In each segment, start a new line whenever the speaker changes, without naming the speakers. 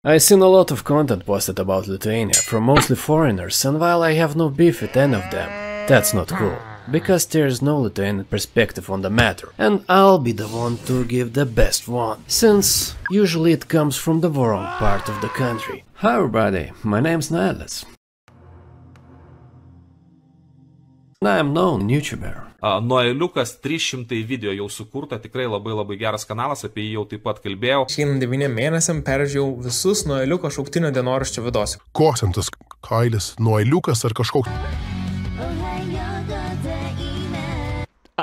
I've seen a lot of content posted about Lithuania from mostly foreigners, and while I have no beef with any of them, that's not cool, because there's no Lithuanian perspective on the matter, and I'll be the one to give the best one, since usually it comes from the wrong part of the country. Hi everybody, my name's Noeliukas. I'm known YouTuber.
Noeliukas 300 video jau sukurta, tikrai labai geras kanalas, apie jį jau taip pat kalbėjau.
Šiandien 9 mėnesiam peržiūrėjau visus Noeliuko šauktinio dienoraščio vidus.
Koks jam tas kailis, Noeliukas ar kažkoks?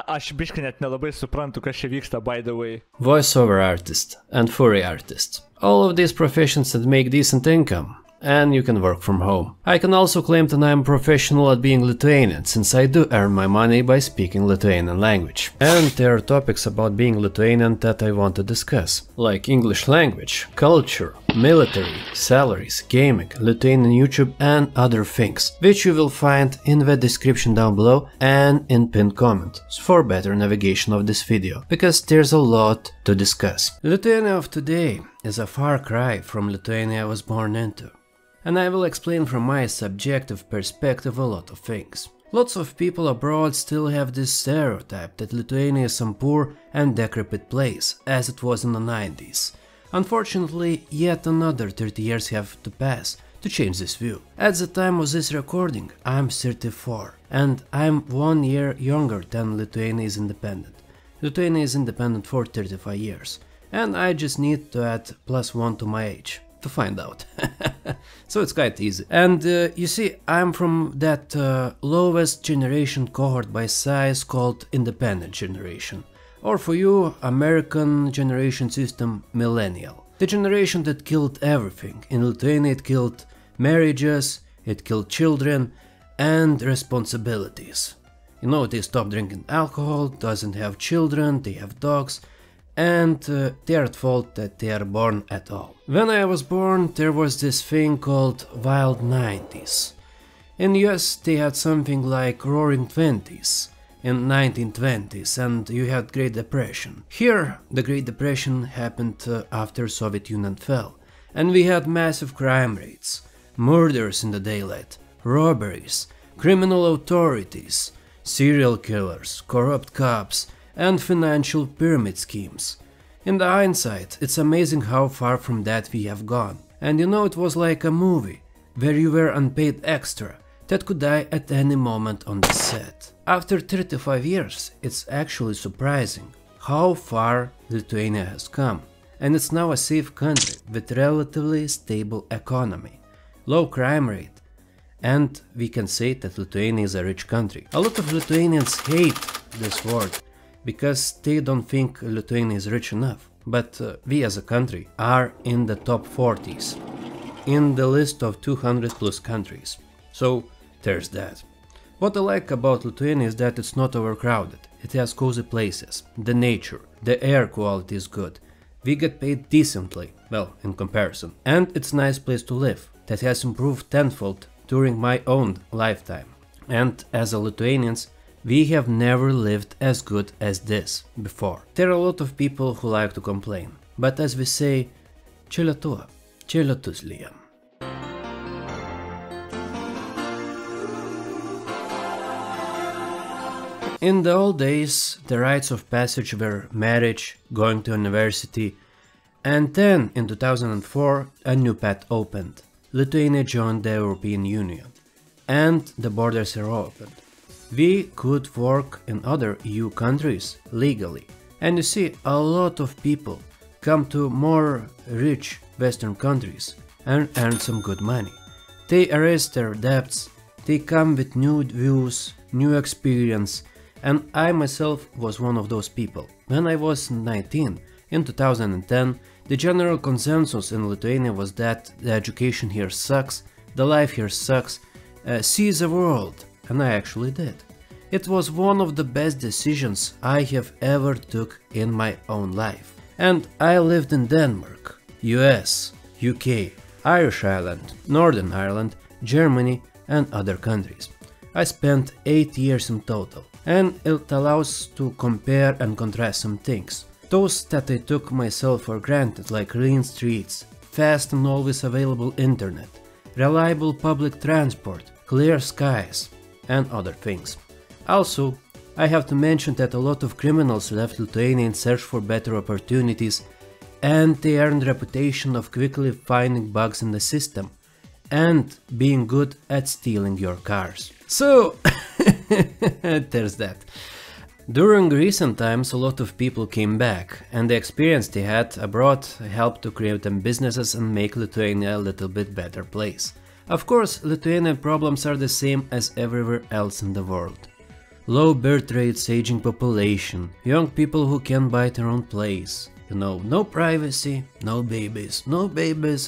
Aš biškai net nelabai suprantu, kas čia vyksta, by the way.
Voiceover artist and furry artist. All of these professions that make decent income. And you can work from home. I can also claim that I am professional at being Lithuanian, since I do earn my money by speaking Lithuanian language. And there are topics about being Lithuanian that I want to discuss, like English language, culture, military, salaries, gaming, Lithuanian YouTube and other things, which you will find in the description down below and in pinned comment for better navigation of this video, because there's a lot to discuss. Lithuania of today is a far cry from Lithuania I was born into. And I will explain from my subjective perspective a lot of things. Lots of people abroad still have this stereotype that Lithuania is some poor and decrepit place, as it was in the 90s. Unfortunately, yet another 30 years have to pass to change this view. At the time of this recording, I'm 34, and I'm 1 year younger than Lithuania is independent. Lithuania is independent for 35 years, and I just need to add +1 to my age to find out. So it's quite easy. And you see, I'm from that lowest generation cohort by size called independent generation. Or for you, American generation system, millennial. The generation that killed everything. In Lithuania it killed marriages, it killed children and responsibilities. You know, they stop drinking alcohol, doesn't have children, they have dogs, and they're at fault that they are born at all. When I was born, there was this thing called Wild 90s. In US they had something like Roaring 20s in 1920s, and you had Great Depression. Here the Great Depression happened after Soviet Union fell, and we had massive crime rates, murders in the daylight, robberies, criminal authorities, serial killers, corrupt cops, and financial pyramid schemes. In the hindsight, it's amazing how far from that we have gone. And you know, it was like a movie, where you were unpaid extra, that could die at any moment on the set. After 35 years, it's actually surprising how far Lithuania has come. And it's now a safe country with relatively stable economy, low crime rate, and we can say that Lithuania is a rich country. A lot of Lithuanians hate this word, because they don't think Lithuania is rich enough. But we as a country are in the top 40s, in the list of 200 plus countries. So there's that. What I like about Lithuania is that it's not overcrowded, it has cozy places, the nature, the air quality is good, we get paid decently, well, in comparison, and it's a nice place to live, that has improved tenfold during my own lifetime. And as a Lithuanians, we have never lived as good as this before. There are a lot of people who like to complain, but as we say, čia Lietuva, čia lietus lyja. In the old days, the rites of passage were marriage, going to university, and then in 2004 a new path opened. Lithuania joined the European Union, and the borders are opened. We could work in other EU countries legally, and you see, a lot of people come to more rich Western countries and earn some good money. They erase their debts, they come with new views, new experience, and I myself was one of those people. When I was 19, in 2010, the general consensus in Lithuania was that the education here sucks, the life here sucks, see the world. And I actually did. It was one of the best decisions I have ever took in my own life. And I lived in Denmark, US, UK, Irish Island, Northern Ireland, Germany and other countries. I spent 8 years in total, and it allows to compare and contrast some things. Those that I took myself for granted, like clean streets, fast and always available internet, reliable public transport, clear skies, and other things. Also, I have to mention that a lot of criminals left Lithuania in search for better opportunities, and they earned reputation of quickly finding bugs in the system and being good at stealing your cars. So, there's that. During recent times, a lot of people came back, and the experience they had abroad helped to create them businesses and make Lithuania a little bit better place. Of course, Lithuanian problems are the same as everywhere else in the world. Low birth rates, aging population, young people who can't buy their own place. You know, no privacy, no babies,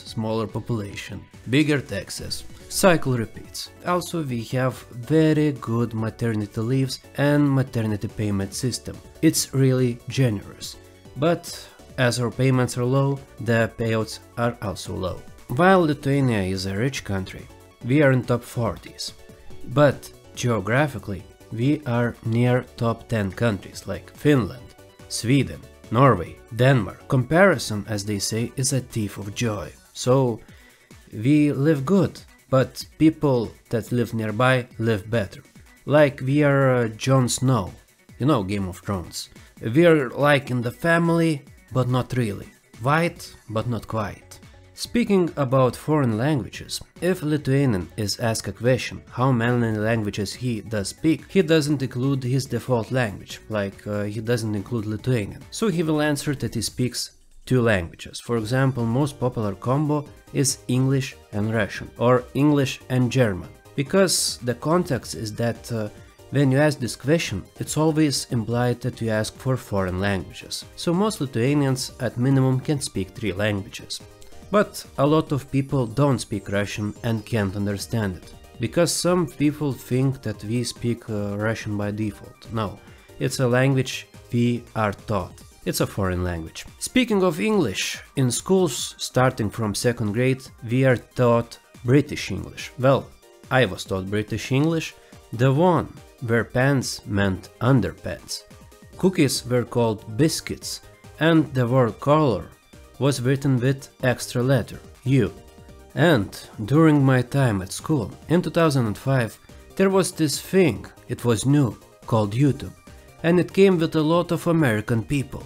smaller population, bigger taxes. Cycle repeats. Also, we have very good maternity leaves and maternity payment system. It's really generous. But as our payments are low, the payouts are also low. While Lithuania is a rich country, we are in top 40s. But geographically, we are near top 10 countries like Finland, Sweden, Norway, Denmark. Comparison, as they say, is a thief of joy. So, we live good. But people that live nearby live better. Like we are Jon Snow, you know, Game of Thrones. We are like in the family, but not really. White, but not quite. Speaking about foreign languages, if Lithuanian is asked a question how many languages he does speak, he doesn't include his default language, like he doesn't include Lithuanian. So he will answer that he speaks 2 languages. For example, most popular combo is English and Russian, or English and German. Because the context is that when you ask this question, it's always implied that you ask for foreign languages. So most Lithuanians at minimum can speak 3 languages. But a lot of people don't speak Russian and can't understand it. Because some people think that we speak Russian by default. No, it's a language we are taught. It's a foreign language. Speaking of English, in schools starting from 2nd grade, we are taught British English. Well, I was taught British English, the one where pants meant underpants. Cookies were called biscuits, and the word color was written with extra letter, U. And during my time at school, in 2005, there was this thing, it was new, called YouTube, and it came with a lot of American people.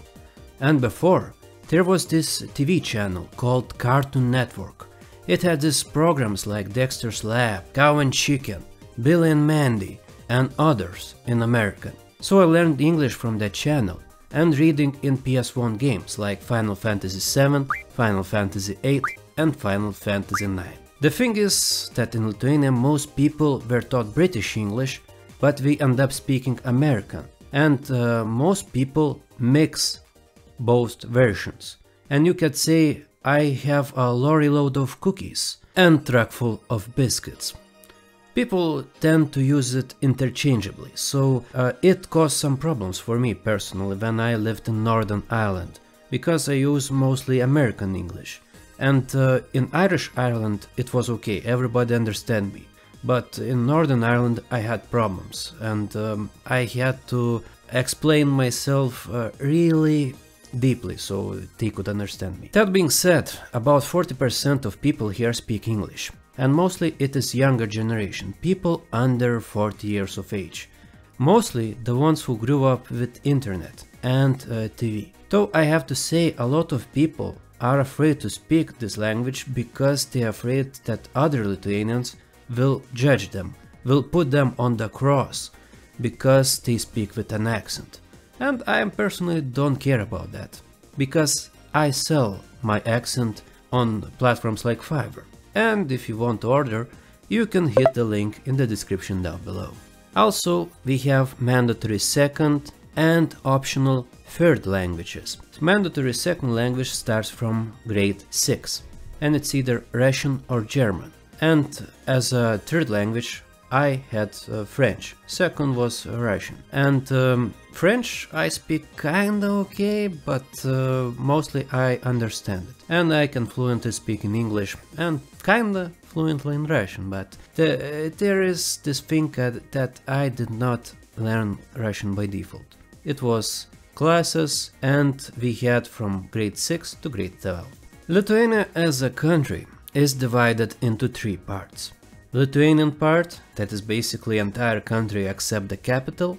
And before, there was this TV channel called Cartoon Network. It had these programs like Dexter's Lab, Cow and Chicken, Billy and Mandy, and others in American. So I learned English from that channel and reading in PS1 games like Final Fantasy VII, Final Fantasy VIII, and Final Fantasy IX. The thing is that in Lithuania most people were taught British English, but we end up speaking American. And most people mix both versions. And you could say I have a lorry load of cookies and truck full of biscuits. People tend to use it interchangeably, so it caused some problems for me personally when I lived in Northern Ireland, because I use mostly American English. And in Irish Ireland it was okay, everybody understand me. But in Northern Ireland I had problems, and I had to explain myself really deeply so they could understand me. That being said, about 40% of people here speak English, and mostly it is younger generation, people under 40 years of age. Mostly the ones who grew up with internet and TV. Though I have to say a lot of people are afraid to speak this language because they are afraid that other Lithuanians will judge them, will put them on the cross because they speak with an accent. And I personally don't care about that, because I sell my accent on platforms like Fiverr. And if you want to order, you can hit the link in the description down below. Also, we have mandatory 2nd and optional 3rd languages. Mandatory 2nd language starts from grade 6, and it's either Russian or German. And as a 3rd language, I had French. 2nd was Russian. And French I speak kinda okay, but mostly I understand it. And I can fluently speak in English and kinda fluently in Russian, but there is this thing that I did not learn Russian by default. It was classes, and we had from grade 6 to grade 12. Lithuania as a country is divided into 3 parts. Lithuanian part, that is basically entire country except the capital,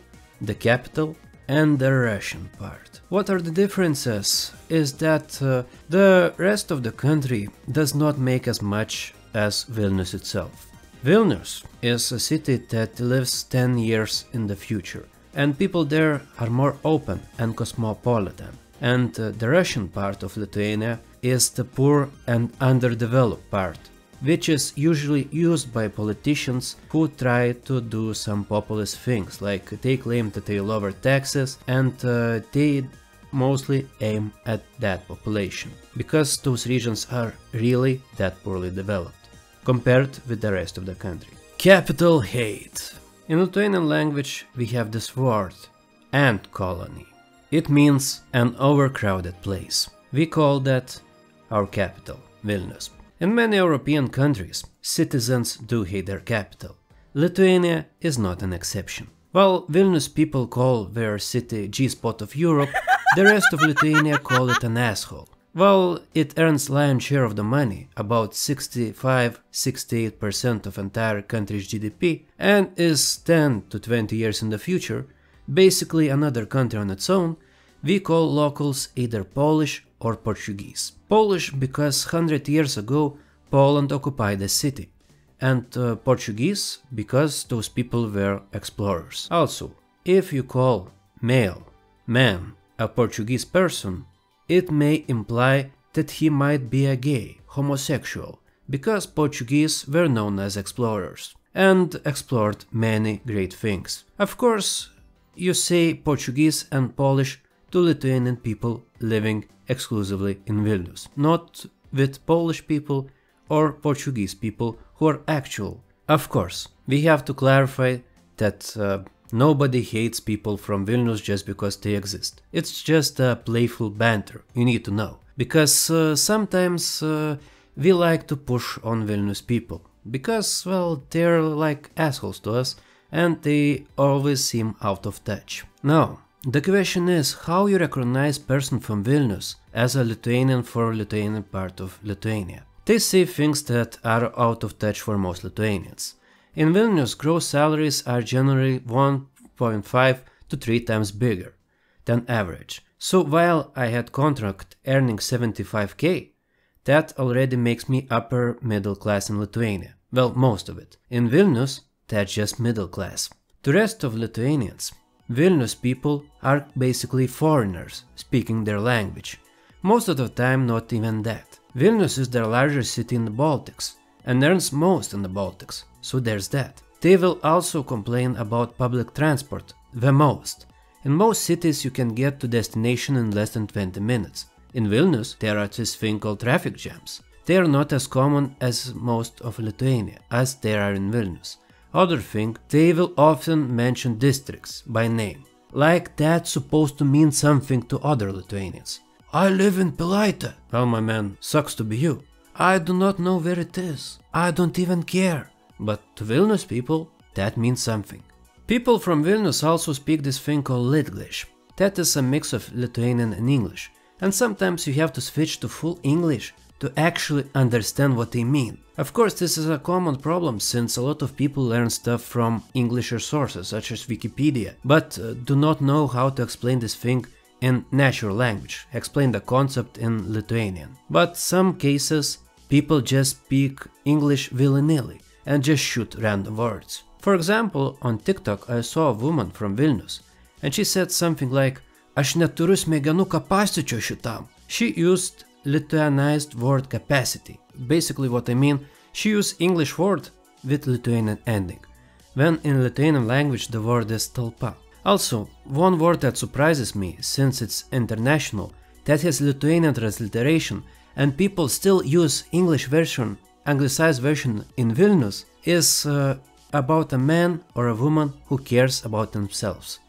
and the Russian part. What are the differences is that the rest of the country does not make as much as Vilnius itself. Vilnius is a city that lives 10 years in the future, and people there are more open and cosmopolitan. And the Russian part of Lithuania is the poor and underdeveloped part, which is usually used by politicians who try to do some populist things, like they claim that they lower taxes, and they mostly aim at that population, because those regions are really that poorly developed, compared with the rest of the country. Capital hate. In Lithuanian language we have this word, ant colony. It means an overcrowded place. We call that our capital, Vilnius. In many European countries, citizens do hate their capital. Lithuania is not an exception. While Vilnius people call their city G-spot of Europe, the rest of Lithuania call it an asshole. While it earns lion's share of the money, about 65–68% of entire country's GDP, and is 10 to 20 years in the future, basically another country on its own, we call locals either Polish or Portuguese. Polish because 100 years ago Poland occupied the city, and Portuguese because those people were explorers. Also, if you call man, a Portuguese person, it may imply that he might be a gay, homosexual, because Portuguese were known as explorers and explored many great things. Of course, you say Portuguese and Polish to Lithuanian people living exclusively in Vilnius, not with Polish people or Portuguese people who are actual. Of course, we have to clarify that nobody hates people from Vilnius just because they exist. It's just a playful banter, you need to know. Because sometimes we like to push on Vilnius people. Because, well, they're like assholes to us and they always seem out of touch. Now, the question is how you recognize person from Vilnius as a Lithuanian for Lithuanian part of Lithuania. They say things that are out of touch for most Lithuanians. In Vilnius, gross salaries are generally 1.5 to 3 times bigger than average. So while I had contract earning 75k, that already makes me upper middle class in Lithuania. Well, most of it. In Vilnius, that's just middle class. The rest of Lithuanians, Vilnius people are basically foreigners speaking their language. Most of the time not even that. Vilnius is the largest city in the Baltics and earns most in the Baltics, so there's that. They will also complain about public transport, the most. In most cities you can get to destination in less than 20 minutes. In Vilnius there are this thing called traffic jams. They are not as common as most of Lithuania, as they are in Vilnius. Other thing, they will often mention districts by name, like that's supposed to mean something to other Lithuanians. I live in Pilaitė. Well, my man, sucks to be you. I do not know where it is. I don't even care. But to Vilnius people, that means something. People from Vilnius also speak this thing called Litglish. That is a mix of Lithuanian and English, and sometimes you have to switch to full English to actually understand what they mean. Of course, this is a common problem since a lot of people learn stuff from English sources such as Wikipedia, but do not know how to explain this thing in natural language, explain the concept in Lithuanian. But some cases, people just speak English willy-nilly and just shoot random words. For example, on TikTok I saw a woman from Vilnius, and she said something like, "Aš neturiu smegenų kapasiteto šitam." She used Lithuanized word capacity. Basically what I mean, she used English word with Lithuanian ending, when in Lithuanian language the word is talpa. Also, one word that surprises me, since it's international, that has Lithuanian transliteration and people still use English version, anglicized version in Vilnius, is about a man or a woman who cares about themselves.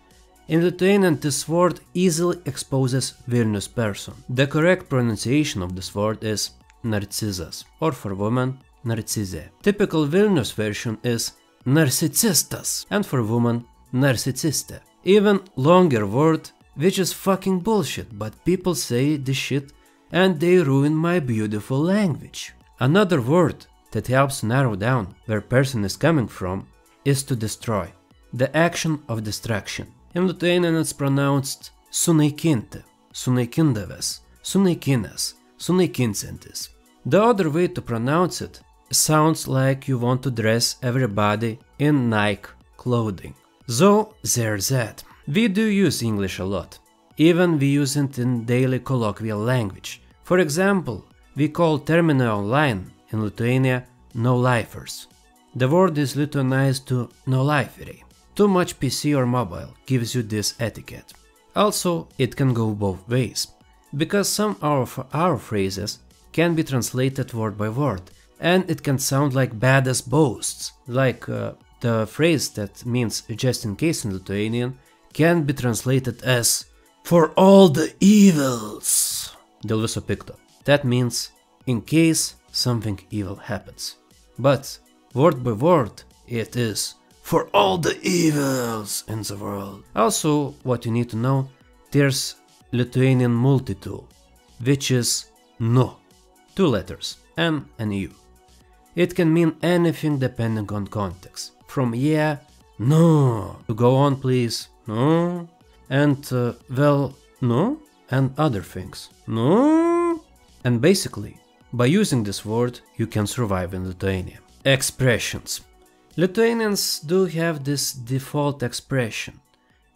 In Lithuanian, this word easily exposes Vilnius person. The correct pronunciation of this word is narcizas, or for woman, narcizė. Typical Vilnius version is narcisistas, and for woman, narcisistė. Even longer word, which is fucking bullshit, but people say this shit and they ruin my beautiful language. Another word that helps to narrow down where person is coming from is to destroy, the action of destruction. In Lithuanian it's pronounced sunaikinti, sunaikindavęs, sunaikinęs, sunaikinsiantis. The other way to pronounce it sounds like you want to dress everybody in Nike clothing. So there's that. We do use English a lot. Even we use it in daily colloquial language. For example, we call terminai online in Lithuania no-lifers. The word is Lithuanized to no-liferiai. Too much PC or mobile gives you this etiquette. Also, it can go both ways, because some of our phrases can be translated word by word, and it can sound like badass boasts, like the phrase that means just in case in Lithuanian can be translated as for all the evils. Dėl viso pikto. That means in case something evil happens. But word by word it is for all the evils in the world. Also, what you need to know, there's Lithuanian Multitool, which is no. 2 letters, N and U. It can mean anything depending on context. From yeah, no, to go on please, no, and well, no, and other things, no. And basically, by using this word, you can survive in Lithuania. Expressions. Lithuanians do have this default expression.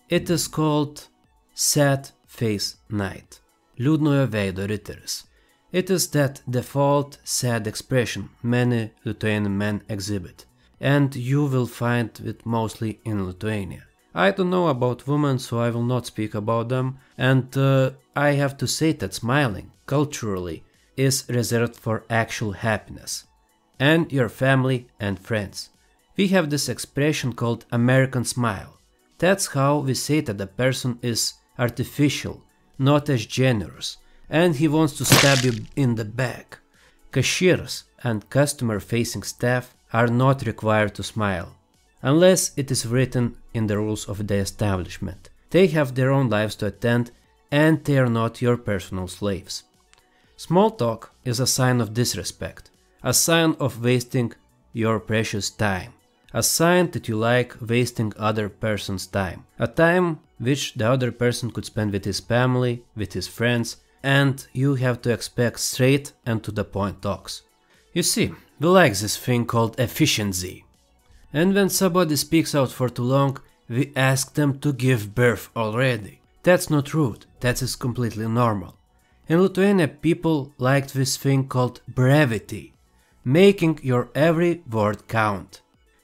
It is called sad face knight, liūdnojo veido riteris. It is that default sad expression many Lithuanian men exhibit, and you will find it mostly in Lithuania. I don't know about women, so I will not speak about them, and I have to say that smiling, culturally, is reserved for actual happiness, and your family and friends. We have this expression called American smile. That's how we say that a person is artificial, not as generous, and he wants to stab you in the back. Cashiers and customer-facing staff are not required to smile, unless it is written in the rules of the establishment. They have their own lives to attend, and they are not your personal slaves. Small talk is a sign of disrespect, a sign of wasting your precious time, a sign that you like wasting other person's time, a time which the other person could spend with his family, with his friends, and you have to expect straight and to the point talks. You see, we like this thing called efficiency. And when somebody speaks out for too long, we ask them to give birth already. That's not rude, that is completely normal. In Lithuania, people liked this thing called brevity, making your every word count.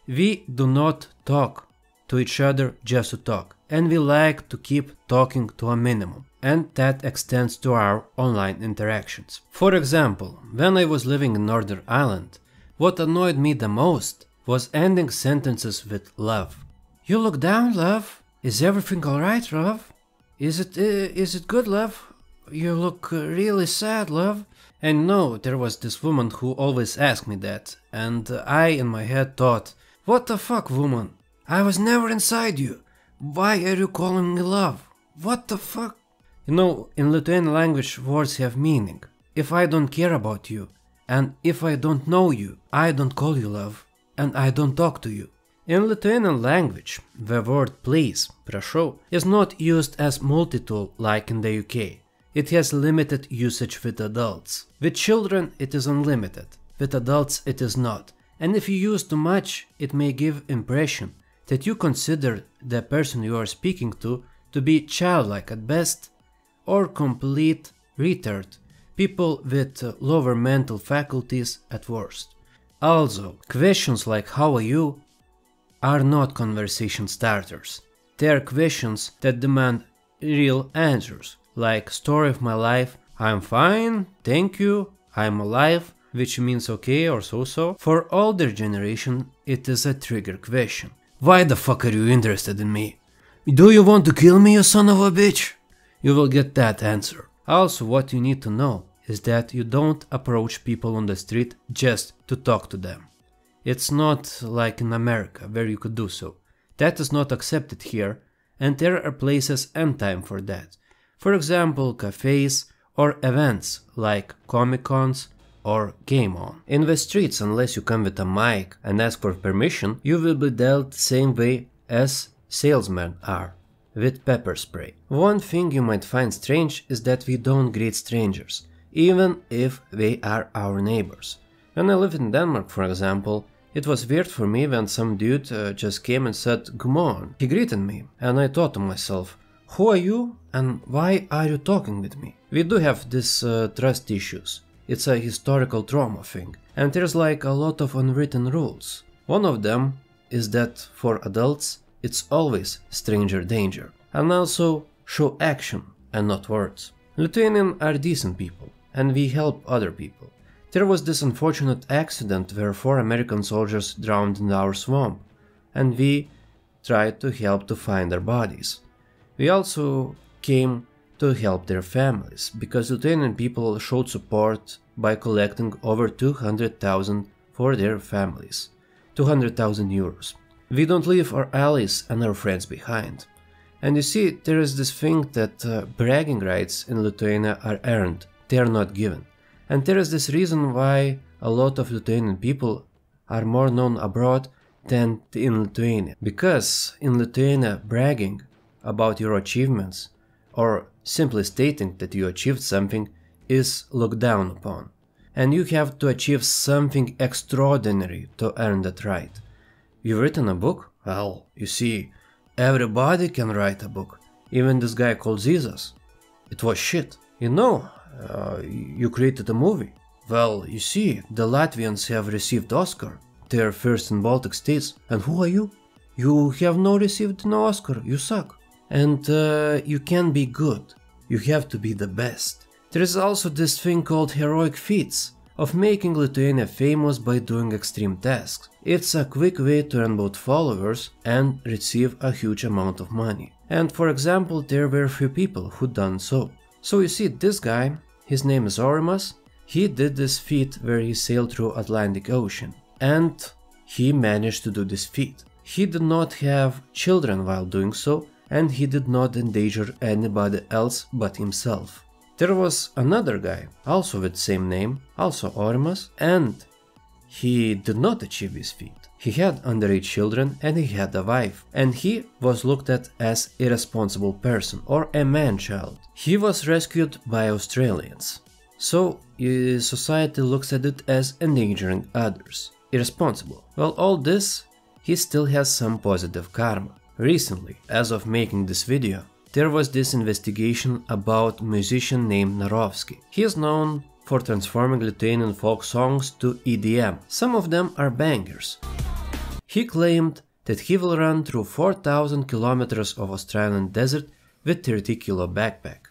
We do not talk to each other just to talk, and we like to keep talking to a minimum, and that extends to our online interactions. For example, when I was living in Northern Ireland, what annoyed me the most was ending sentences with love. You look down, love. Is everything alright, love? Is it good, love? You look really sad, love. And no, there was this woman who always asked me that, and I in my head thought, what the fuck, woman? I was never inside you. Why are you calling me love? What the fuck? You know, in Lithuanian language words have meaning. If I don't care about you, and if I don't know you, I don't call you love, and I don't talk to you. In Lithuanian language, the word please, prašau, is not used as multitool like in the UK. It has limited usage with adults. With children it is unlimited, with adults it is not. And if you use too much, it may give impression that you consider the person you are speaking to be childlike at best, or complete retard, people with lower mental faculties at worst. Also, questions like how are you are not conversation starters. They are questions that demand real answers, like story of my life, I'm fine, thank you, I'm alive, which means okay or so-so. For older generation, it is a trigger question. Why the fuck are you interested in me? Do you want to kill me, you son of a bitch? You will get that answer. Also, what you need to know is that you don't approach people on the street just to talk to them. It's not like in America, where you could do so. That is not accepted here, and there are places and time for that. For example, cafes or events like Comic-Cons or Game On. In the streets, unless you come with a mic and ask for permission, you will be dealt the same way as salesmen are, with pepper spray. One thing you might find strange is that we don't greet strangers, even if they are our neighbors. When I lived in Denmark, for example, it was weird for me when some dude just came and said "Good morning." He greeted me, and I thought to myself, who are you and why are you talking with me? We do have this trust issues. It's a historical trauma thing, and there's like a lot of unwritten rules. One of them is that for adults, it's always stranger danger, and also show action and not words. Lithuanians are decent people, and we help other people. There was this unfortunate accident where 4 American soldiers drowned in our swamp, and we tried to help to find their bodies. We also came to help their families, because Lithuanian people showed support by collecting over 200,000 for their families. 200,000 euros. We don't leave our allies and our friends behind. And you see, there is this thing that bragging rights in Lithuania are earned, they are not given. And there is this reason why a lot of Lithuanian people are more known abroad than in Lithuania. Because in Lithuania, bragging about your achievements or simply stating that you achieved something is looked down upon. And you have to achieve something extraordinary to earn that right. You've written a book? Well, you see, everybody can write a book. Even this guy called Jesus. It was shit. You know, you created a movie. Well, you see, the Latvians have received Oscar. They are first in Baltic states. And who are you? You have not received no Oscar. You suck. And you can be good. You have to be the best. There is also this thing called heroic feats, of making Lithuania famous by doing extreme tasks. It's a quick way to earn both followers and receive a huge amount of money. And for example, there were few people who done so. So you see, this guy, his name is Orimas, he did this feat where he sailed through Atlantic Ocean. And he managed to do this feat. He did not have children while doing so, and he did not endanger anybody else but himself. There was another guy, also with same name, also Orimas, and he did not achieve his feat. He had underage children and he had a wife, and he was looked at as a irresponsible person or a man-child. He was rescued by Australians. So society looks at it as endangering others. Irresponsible. Well, all this, he still has some positive karma. Recently, as of making this video, there was this investigation about a musician named Narovsky. He is known for transforming Lithuanian folk songs to EDM. Some of them are bangers. He claimed that he will run through 4,000 kilometers of Australian desert with 30-kilo backpack.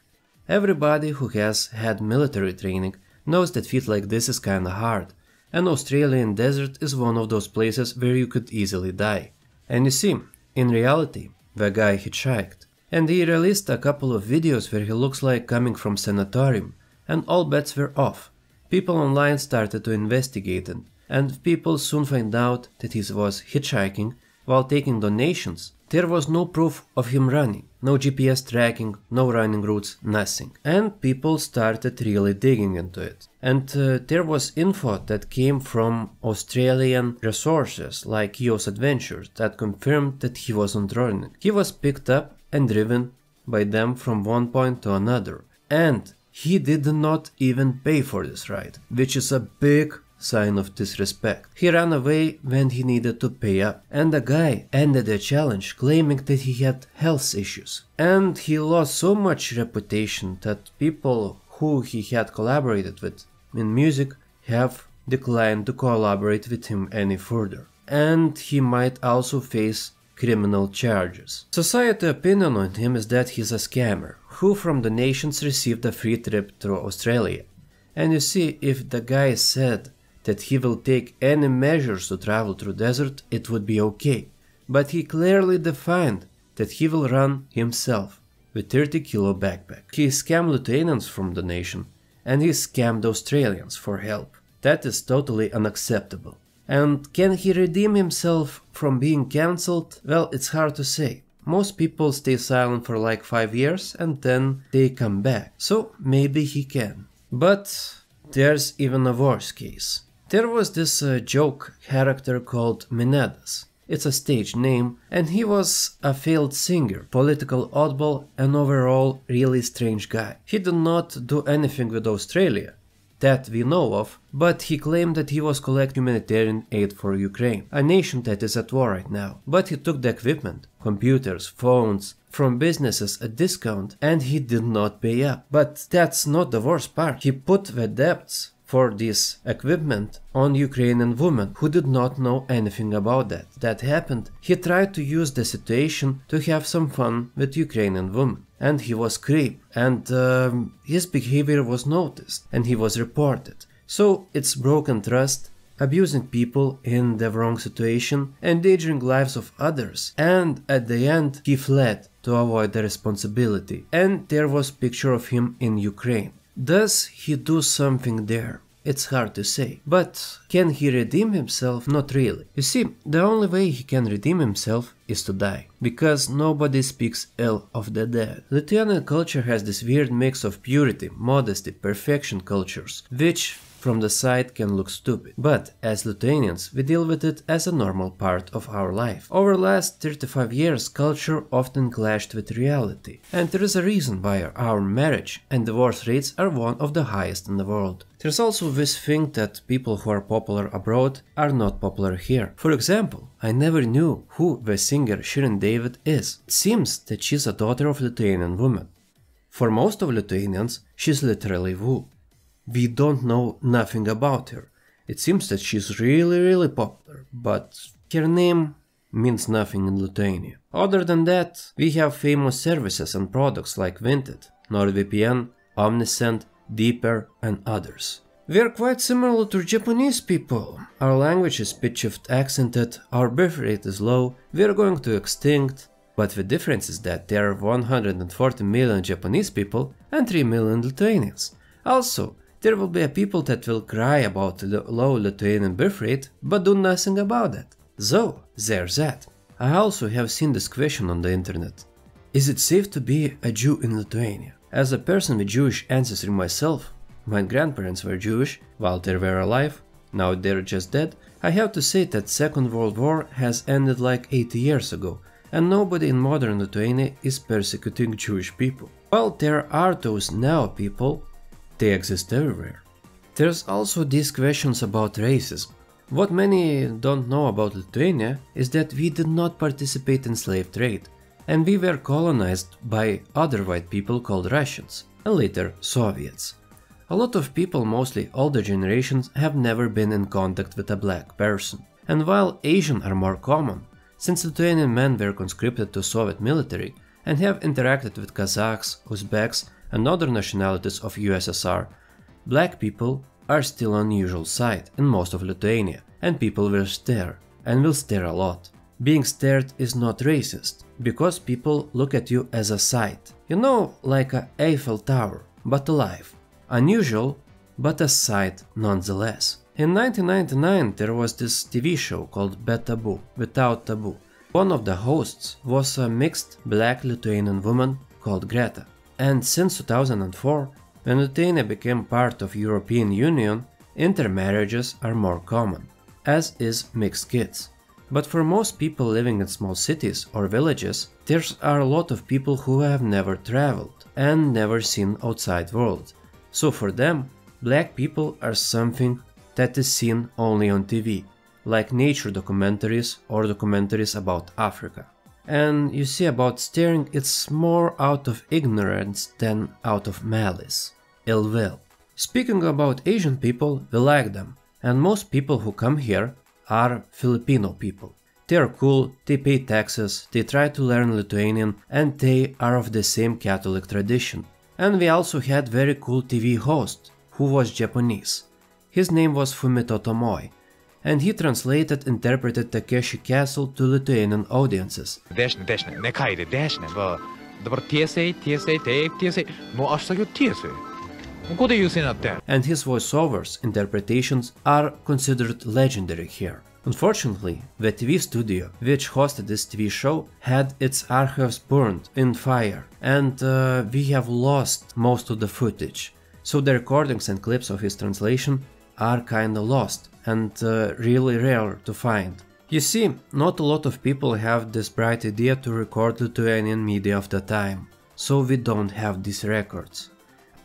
Everybody who has had military training knows that feat like this is kinda hard, and Australian desert is one of those places where you could easily die. And you see, in reality, the guy hitchhiked. And he released a couple of videos where he looks like coming from sanatorium, and all bets were off. People online started to investigate it, and people soon find out that he was hitchhiking while taking donations. There was no proof of him running, no GPS tracking, no running routes, nothing. And people started really digging into it. And there was info that came from Australian resources like EOS Adventures that confirmed that he wasn't running. He was picked up and driven by them from one point to another. And he did not even pay for this ride, which is a big sign of disrespect. He ran away when he needed to pay up, and the guy ended the challenge claiming that he had health issues. And he lost so much reputation that people who he had collaborated with in music have declined to collaborate with him any further. And he might also face criminal charges. Society opinion on him is that he's a scammer, who from donations received a free trip through Australia. And you see, if the guy said that he will take any measures to travel through desert, it would be okay. But he clearly defined that he will run himself with 30-kilo backpack. He scammed Lithuanians from donation, and he scammed Australians for help. That is totally unacceptable. And can he redeem himself from being cancelled? Well, it's hard to say. Most people stay silent for like 5 years and then they come back, so maybe he can. But there's even a worse case. There was this joke character called Menedas. It's a stage name, and he was a failed singer, political oddball, and overall really strange guy. He did not do anything with Australia that we know of, but he claimed that he was collecting humanitarian aid for Ukraine, a nation that is at war right now. But he took the equipment, computers, phones, from businesses at discount, and he did not pay up. But that's not the worst part. He put the debts for this equipment on Ukrainian women who did not know anything about that. That happened. He tried to use the situation to have some fun with Ukrainian women. And he was creep, and his behavior was noticed, and he was reported. So it's broken trust, abusing people in the wrong situation, endangering lives of others, and at the end he fled to avoid the responsibility. And there was picture of him in Ukraine. Does he do something there? It's hard to say. But can he redeem himself? Not really. You see, the only way he can redeem himself is to die, because nobody speaks ill of the dead. Lithuanian culture has this weird mix of purity, modesty, perfection cultures, which from the side can look stupid. But as Lithuanians, we deal with it as a normal part of our life. Over the last 35 years, culture often clashed with reality. And there is a reason why our marriage and divorce rates are one of the highest in the world. There's also this thing that people who are popular abroad are not popular here. For example, I never knew who the singer Shirin David is. It seems that she's a daughter of Lithuanian woman. For most of Lithuanians, she's literally woo. We don't know nothing about her. It seems that she's really popular, but her name means nothing in Lithuania. Other than that, we have famous services and products like Vinted, NordVPN, Omnisend, Deeper, and others. We are quite similar to Japanese people. Our language is pitch-shift accented, our birth rate is low, we are going to extinct, but the difference is that there are 140 million Japanese people and 3 million Lithuanians. Also, there will be a people that will cry about the low Lithuanian birth rate, but do nothing about it. So, there's that. I also have seen this question on the internet. Is it safe to be a Jew in Lithuania? As a person with Jewish ancestry myself, my grandparents were Jewish while they were alive, now they're just dead, I have to say that Second World War has ended like 80 years ago, and nobody in modern Lithuania is persecuting Jewish people. While there are those now people, they exist everywhere. There's also these questions about racism. What many don't know about Lithuania is that we did not participate in slave trade, and we were colonized by other white people called Russians, and later Soviets. A lot of people, mostly older generations, have never been in contact with a black person. And while Asian are more common, since Lithuanian men were conscripted to Soviet military and have interacted with Kazakhs, Uzbeks, and other nationalities of USSR, black people are still on usual side in most of Lithuania, and people will stare, and will stare a lot. Being stared is not racist, because people look at you as a sight. You know, like a Eiffel Tower, but alive. Unusual, but a sight nonetheless. In 1999 there was this TV show called Be Taboo, Without Taboo. One of the hosts was a mixed black Lithuanian woman called Greta. And since 2004, when Lithuania became part of European Union, intermarriages are more common, as is mixed kids. But for most people living in small cities or villages, there are a lot of people who have never traveled and never seen outside world. So for them, black people are something that is seen only on TV, like nature documentaries or documentaries about Africa. And you see, about staring, it's more out of ignorance than out of malice, ill will. Speaking about Asian people, we like them, and most people who come here are Filipino people. They are cool, they pay taxes, they try to learn Lithuanian, and they are of the same Catholic tradition. And we also had very cool TV host, who was Japanese. His name was Fumito Tomoe, and he interpreted Takeshi Castle to Lithuanian audiences.
Dešinė, ne kairė, dešinė, va. Dabar tiesiai, taip, tiesiai. Nu, aš sakiau tiesiai.
And his voiceovers interpretations are considered legendary here. Unfortunately, the TV studio which hosted this TV show had its archives burned in fire, and we have lost most of the footage. So the recordings and clips of his translation are kinda lost and really rare to find. You see, not a lot of people have this bright idea to record Lithuanian media of the time, so we don't have these records.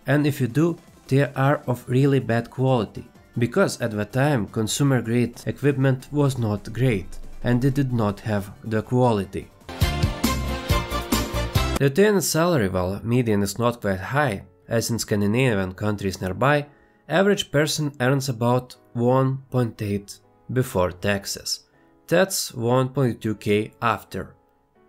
And if you do, they are of really bad quality, because at the time consumer-grade equipment was not great, and it did not have the quality. Lithuanian salary, while median is not quite high, as in Scandinavian countries nearby, average person earns about 1.8 before taxes. That's 1.2k after,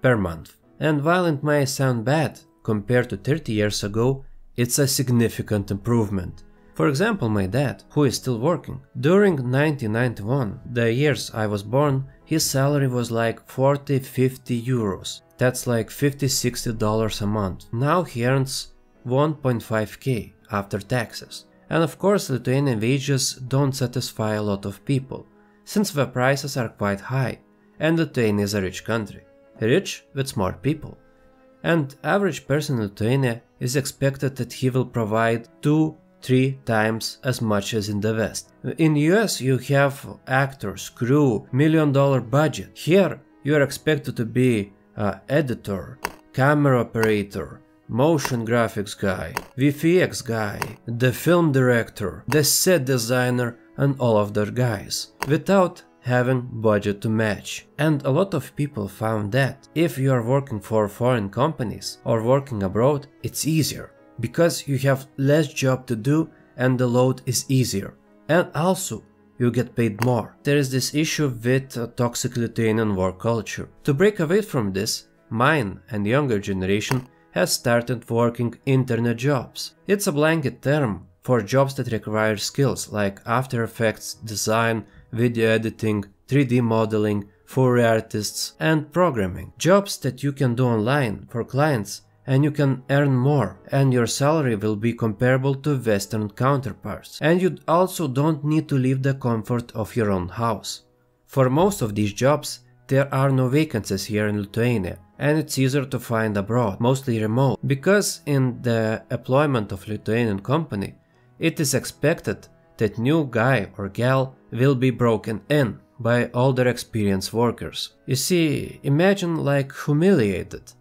per month. And while it may sound bad, compared to 30 years ago, it's a significant improvement. For example, my dad, who is still working, during 1991, the years I was born, his salary was like 40-50 euros. That's like $50-60 a month. Now he earns 1.5k after taxes. And of course, Lithuanian wages don't satisfy a lot of people, since the prices are quite high, and Lithuania is a rich country. Rich with smart people. And average person in Lithuania is expected that he will provide 2-3 times as much as in the West. In US you have actors, crew, $1 million budget. Here you are expected to be an editor, camera operator, motion graphics guy, VFX guy, the film director, the set designer, and all of their guys, without having budget to match. And a lot of people found that if you are working for foreign companies or working abroad, it's easier, because you have less job to do and the load is easier. And also, you get paid more. There is this issue with toxic Lithuanian work culture. To break away from this, mine and younger generation has started working internet jobs. It's a blanket term for jobs that require skills like After Effects, design, video editing, 3D modeling, Fourier artists, and programming. Jobs that you can do online for clients, and you can earn more, and your salary will be comparable to Western counterparts. And you also don't need to leave the comfort of your own house. For most of these jobs, there are no vacancies here in Lithuania, and it's easier to find abroad, mostly remote, because in the employment of Lithuanian company, it is expected that new guy or gal will be broken in by older experienced workers. You see, imagine like humiliated.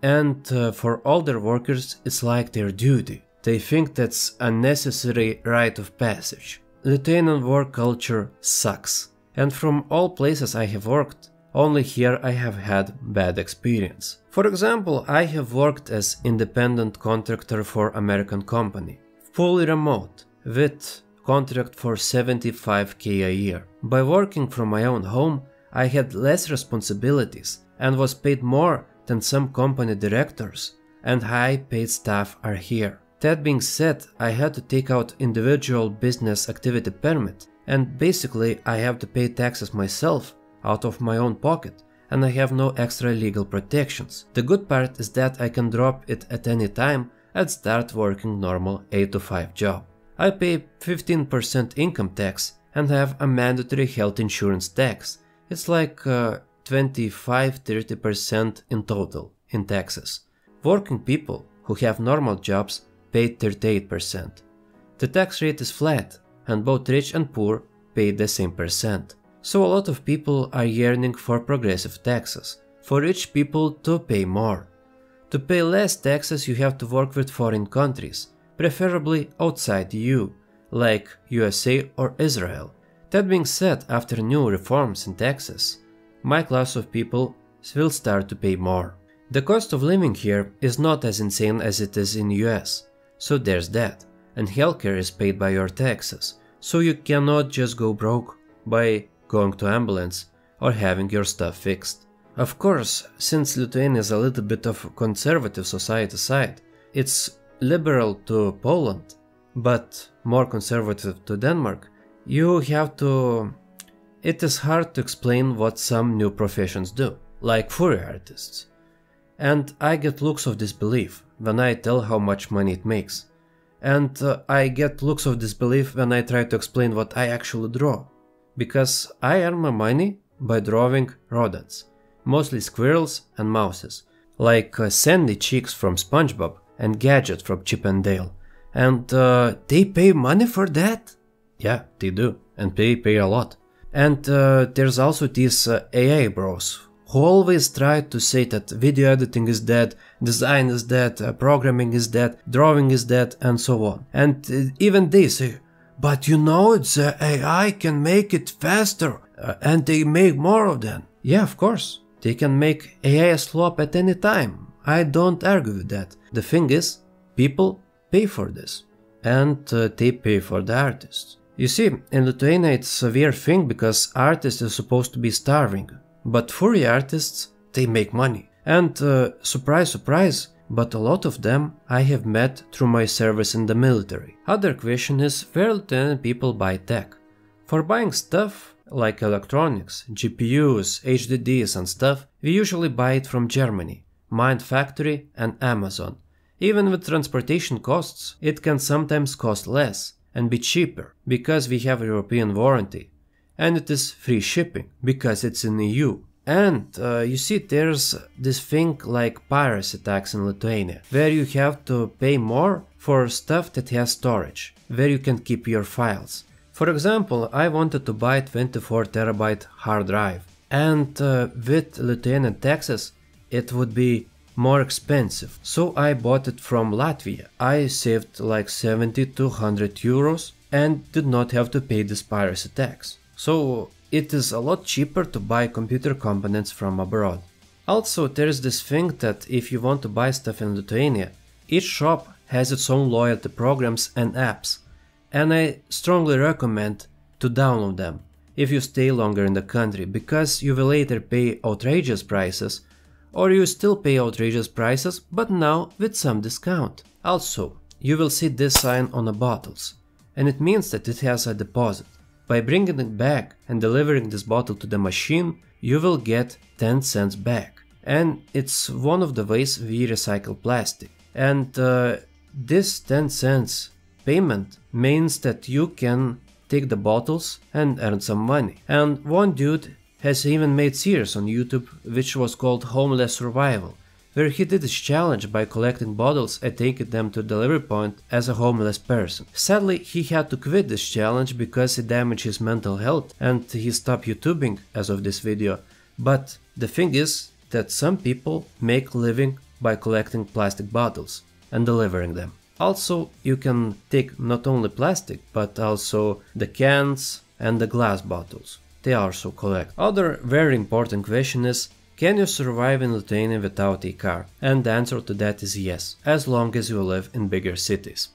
And for older workers, it's like their duty. They think that's a necessary rite of passage. Lithuanian work culture sucks. And from all places I have worked, only here I have had bad experience. For example, I have worked as independent contractor for American company, fully remote, with contract for 75k a year. By working from my own home, I had less responsibilities and was paid more than some company directors and high-paid staff are here. That being said, I had to take out individual business activity permit, and basically I have to pay taxes myself out of my own pocket, and I have no extra legal protections. The good part is that I can drop it at any time and start working normal 8 to 5 job. I pay 15% income tax and have a mandatory health insurance tax. It's like 25-30% in total in taxes. Working people who have normal jobs pay 38%. The tax rate is flat, and both rich and poor pay the same percent. So a lot of people are yearning for progressive taxes, for rich people to pay more. To pay less taxes you have to work with foreign countries, preferably outside EU, like USA or Israel. That being said, after new reforms in taxes, my class of people will start to pay more. The cost of living here is not as insane as it is in US, so there's that, and healthcare is paid by your taxes, so you cannot just go broke by going to ambulance or having your stuff fixed. Of course, since Lithuania is a little bit of conservative society side, it's liberal to Poland, but more conservative to Denmark, you have to... It is hard to explain what some new professions do, like Fourier artists. And I get looks of disbelief when I tell how much money it makes. And I get looks of disbelief when I try to explain what I actually draw. because I earn my money by drawing rodents, mostly squirrels and mouses, like Sandy Cheeks from SpongeBob and Gadget from Chip and Dale. And they pay money for that? Yeah, they do, and they pay a lot. And there's also these AI bros who always try to say that video editing is dead, design is dead, programming is dead, drawing is dead, and so on. And even they say, but you know, the AI can make it faster, and they make more of them. Yeah, of course, they can make AI slop at any time. I don't argue with that. The thing is, people pay for this, and they pay for the artists. You see, in Lithuania it's a weird thing because artists are supposed to be starving, but furry artists, they make money. And surprise, surprise, but a lot of them I have met through my service in the military. Other question is where Lithuanian people buy tech. For buying stuff like electronics, GPUs, HDDs and stuff, we usually buy it from Germany, Mind Factory and Amazon. Even with transportation costs, it can sometimes cost less and be cheaper because we have a European warranty. And it is free shipping because it's in EU. And you see, there's this thing like piracy tax in Lithuania, where you have to pay more for stuff that has storage, where you can keep your files. For example, I wanted to buy 24 terabyte hard drive, and with Lithuanian taxes it would be more expensive, so I bought it from Latvia. I saved like 70 to 100 euros and did not have to pay this piracy tax. So it is a lot cheaper to buy computer components from abroad. Also, there is this thing that if you want to buy stuff in Lithuania, each shop has its own loyalty programs and apps, and I strongly recommend to download them if you stay longer in the country, because you will later pay outrageous prices, or you still pay outrageous prices but now with some discount. Also, you will see this sign on the bottles, and it means that it has a deposit. By bringing it back and delivering this bottle to the machine, you will get 10 cents back. And it's one of the ways we recycle plastic. And this 10 cents payment means that you can take the bottles and earn some money. And one dude has even made series on YouTube which was called Homeless Survival, where he did this challenge by collecting bottles and taking them to the delivery point as a homeless person. Sadly, he had to quit this challenge because it damaged his mental health and he stopped YouTubing as of this video. But the thing is that some people make a living by collecting plastic bottles and delivering them. Also, you can take not only plastic but also the cans and the glass bottles. They also collect. Other very important question is, can you survive in Lithuania without a car? And the answer to that is yes, as long as you live in bigger cities.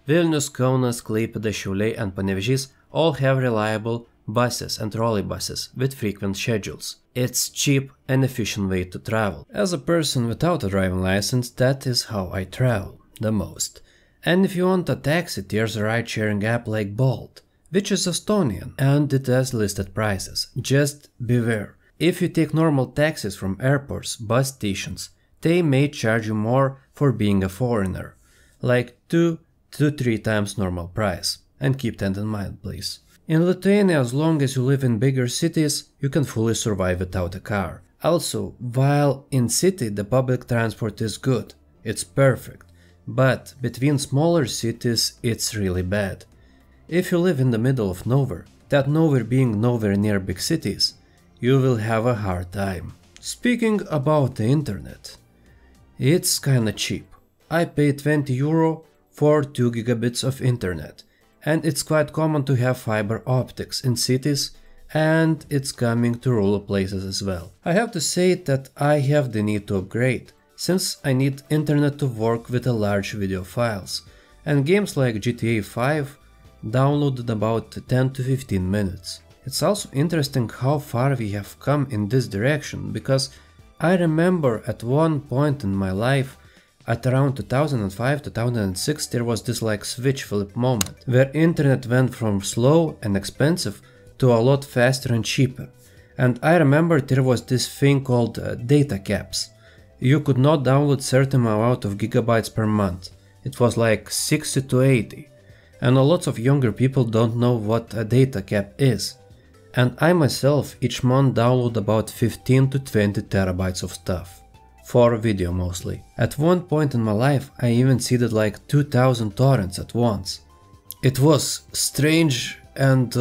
Vilnius, Kaunas, Klaipėda, Šiauliai and Panevėžys all have reliable buses and trolleybuses with frequent schedules. It's cheap and efficient way to travel. As a person without a driving license, that is how I travel the most. And if you want a taxi, there's a ride-sharing app like Bolt, which is Estonian, and it has listed prices. Just beware. If you take normal taxis from airports, bus stations, they may charge you more for being a foreigner, like 2 to 3 times normal price, and keep that in mind, please. In Lithuania, as long as you live in bigger cities, you can fully survive without a car. Also, while in city the public transport is good, it's perfect, but between smaller cities it's really bad. If you live in the middle of nowhere, that nowhere being nowhere near big cities, you will have a hard time. Speaking about the internet, it's kinda cheap. I paid 20 euro for 2 gigabits of internet, and it's quite common to have fiber optics in cities, and it's coming to rural places as well. I have to say that I have the need to upgrade, since I need internet to work with the large video files, and games like GTA 5 downloaded about 10 to 15 minutes. It's also interesting how far we have come in this direction, because I remember at one point in my life, at around 2005-2006, there was this like switch flip moment, where internet went from slow and expensive to a lot faster and cheaper. And I remember there was this thing called data caps. You could not download certain amount of gigabytes per month. It was like 60 to 80. And a lot of younger people don't know what a data cap is. And I myself each month download about 15 to 20 terabytes of stuff. For video mostly. At one point in my life I even seeded like 2000 torrents at once. It was strange and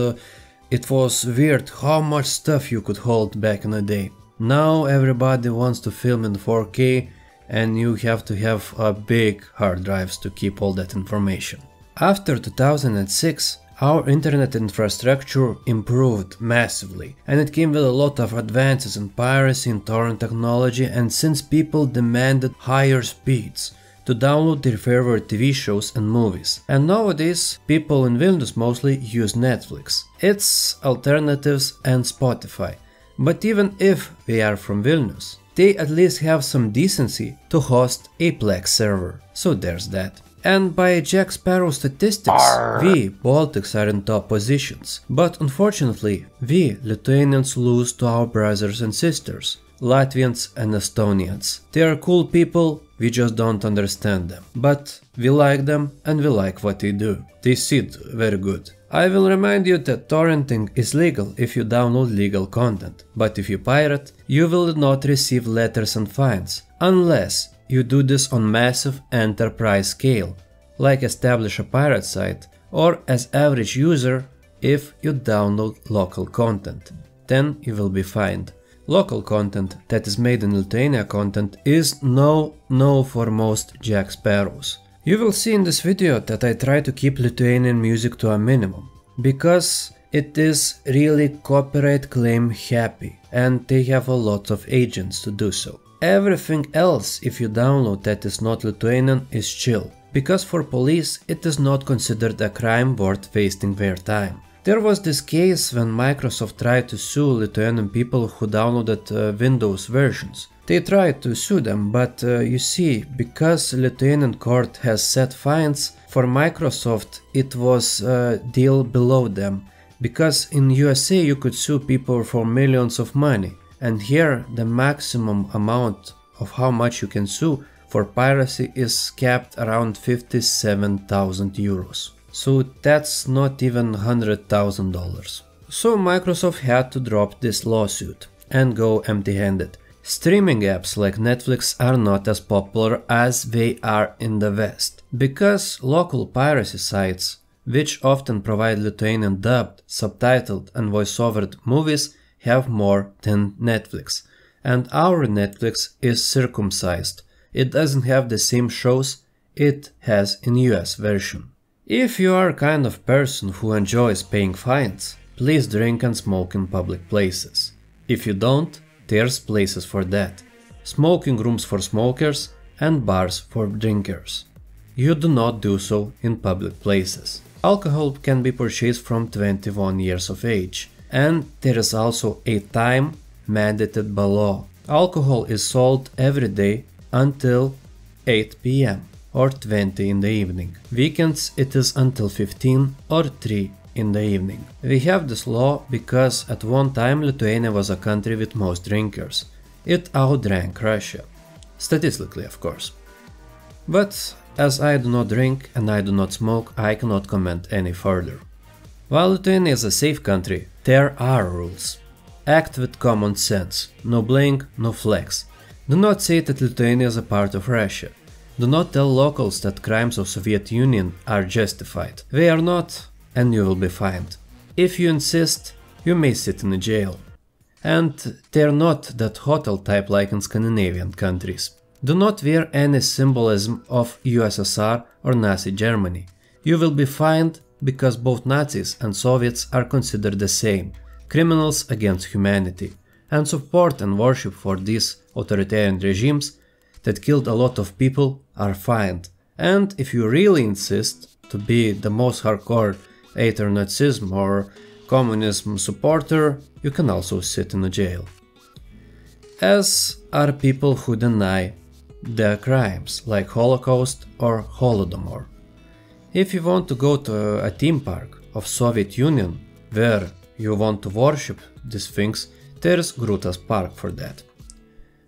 it was weird how much stuff you could hold back in the day. Now everybody wants to film in 4K and you have to have big hard drives to keep all that information. After 2006, our internet infrastructure improved massively, and it came with a lot of advances in piracy and torrent technology, and since people demanded higher speeds to download their favorite TV shows and movies. And nowadays, people in Vilnius mostly use Netflix, its alternatives and Spotify. But even if they are from Vilnius, they at least have some decency to host a Plex server, so there's that. And by Jack Sparrow statistics, we, Baltics, are in top positions. But unfortunately, we, Lithuanians, lose to our brothers and sisters, Latvians and Estonians. They are cool people, we just don't understand them. But we like them and we like what they do. They seed very good. I will remind you that torrenting is legal if you download legal content. But if you pirate, you will not receive letters and fines, unless you do this on massive enterprise scale, like establish a pirate site, or as average user if you download local content. Then you will be fined. Local content that is made in Lithuania content is no for most Jack Sparrows. You will see in this video that I try to keep Lithuanian music to a minimum, because it is really copyright claim happy and they have a lot of agents to do so. Everything else, if you download that is not Lithuanian, is chill, because for police it is not considered a crime worth wasting their time. There was this case when Microsoft tried to sue Lithuanian people who downloaded Windows versions. They tried to sue them, but you see, because Lithuanian court has set fines, for Microsoft it was a deal below them, because in USA you could sue people for millions of money. And here the maximum amount of how much you can sue for piracy is capped around 57,000 euros. So that's not even $100,000. So Microsoft had to drop this lawsuit and go empty-handed. Streaming apps like Netflix are not as popular as they are in the West, because local piracy sites, which often provide Lithuanian dubbed, subtitled and voiceovered movies, have more than Netflix, and our Netflix is circumcised. It doesn't have the same shows it has in US version. If you are kind of person who enjoys paying fines, please drink and smoke in public places. If you don't, there's places for that. Smoking rooms for smokers and bars for drinkers. You do not do so in public places. Alcohol can be purchased from 21 years of age. And there is also a time mandated by law. Alcohol is sold every day until 8 PM or 20 in the evening. Weekends it is until 15 or 3 in the evening. We have this law because at one time Lithuania was a country with most drinkers. It outdrank Russia. Statistically, of course. But as I do not drink and I do not smoke, I cannot comment any further. While Lithuania is a safe country, there are rules. Act with common sense. No blink, no flex. Do not say that Lithuania is a part of Russia. Do not tell locals that crimes of Soviet Union are justified. They are not, and you will be fined. If you insist, you may sit in a jail. And they're not that hotel type like in Scandinavian countries. Do not wear any symbolism of USSR or Nazi Germany. You will be fined because both Nazis and Soviets are considered the same, criminals against humanity, and support and worship for these authoritarian regimes that killed a lot of people are fined. And if you really insist to be the most hardcore Nazism or communism supporter, you can also sit in a jail. As are people who deny the crimes like Holocaust or Holodomor. If you want to go to a theme park of Soviet Union where you want to worship these things, there's Grutas Park for that.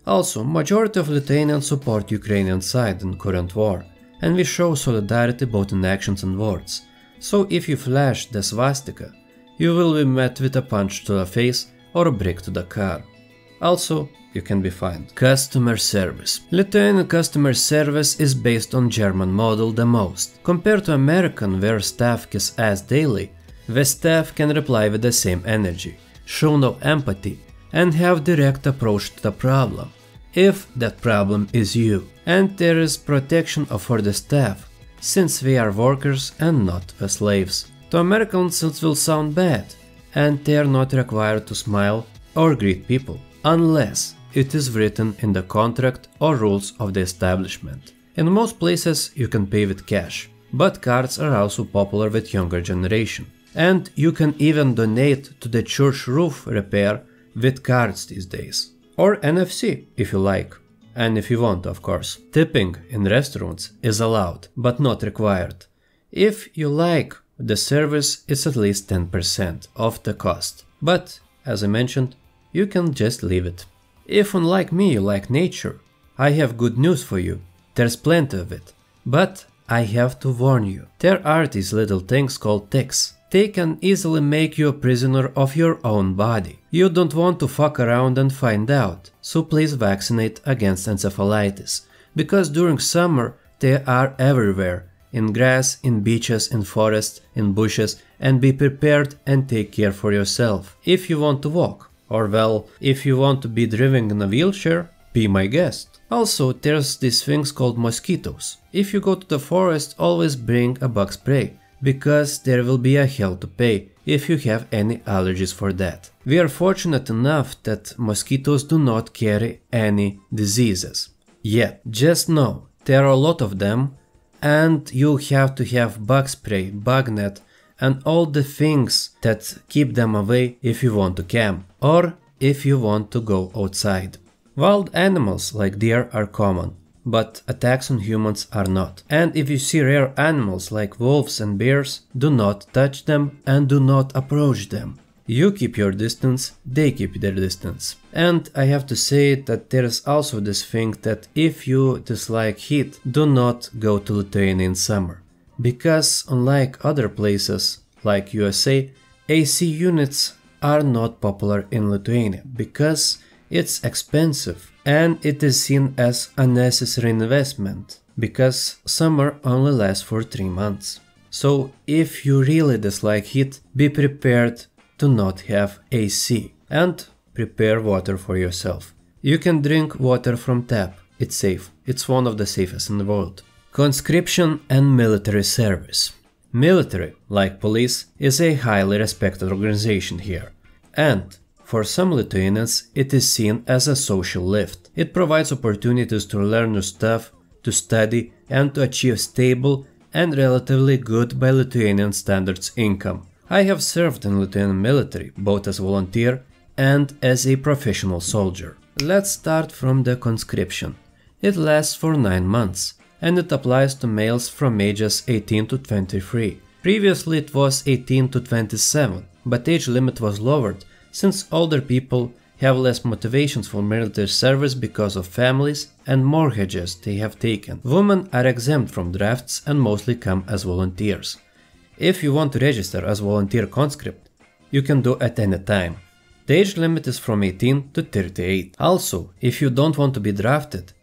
Also, majority of Lithuanians support Ukrainian side in current war, and we show solidarity both in actions and words. So if you flash the swastika, you will be met with a punch to the face or a brick to the car. Also, you can be fined. Customer service. Lithuanian customer service is based on German model the most. Compared to American, where staff kiss ass daily, the staff can reply with the same energy, show no empathy, and have direct approach to the problem, if that problem is you. And there is protection for the staff, since we are workers and not slaves. To Americans it will sound bad, and they are not required to smile or greet people, unless it is written in the contract or rules of the establishment. In most places you can pay with cash, but cards are also popular with younger generation. And you can even donate to the church roof repair with cards these days. Or NFC if you like, and if you want, of course. Tipping in restaurants is allowed, but not required. If you like the service, it's at least 10% of the cost. But, as I mentioned, you can just leave it. If unlike me you like nature, I have good news for you. There's plenty of it. But I have to warn you, there are these little things called ticks. They can easily make you a prisoner of your own body. You don't want to fuck around and find out, so please vaccinate against encephalitis, because during summer they are everywhere, in grass, in beaches, in forests, in bushes, and be prepared and take care for yourself. If you want to walk, or well, if you want to be driven in a wheelchair, be my guest. Also, there's these things called mosquitoes. If you go to the forest, always bring a bug spray, because there will be a hell to pay if you have any allergies for that. We are fortunate enough that mosquitoes do not carry any diseases. Yet, just know, there are a lot of them, and you have to have bug spray, bug net, and all the things that keep them away if you want to camp, or if you want to go outside. Wild animals like deer are common, but attacks on humans are not. And if you see rare animals like wolves and bears, do not touch them and do not approach them. You keep your distance, they keep their distance. And I have to say that there is also this thing that if you dislike heat, do not go to Lithuania in summer. Because unlike other places, like USA, AC units are not popular in Lithuania, because it's expensive and it is seen as a necessary investment, because summer only lasts for 3 months. So if you really dislike heat, be prepared to not have AC and prepare water for yourself. You can drink water from tap, it's safe, it's one of the safest in the world. Conscription and military service. Military, like police, is a highly respected organization here, and for some Lithuanians it is seen as a social lift. It provides opportunities to learn new stuff, to study, and to achieve stable and relatively good by Lithuanian standards income. I have served in Lithuanian military, both as volunteer and as a professional soldier. Let's start from the conscription. It lasts for 9 months, and it applies to males from ages 18 to 23. Previously it was 18 to 27, but age limit was lowered since older people have less motivations for military service because of families and mortgages they have taken. Women are exempt from drafts and mostly come as volunteers. If you want to register as volunteer conscript, you can do at any time. The age limit is from 18 to 38. Also, if you don't want to be drafted,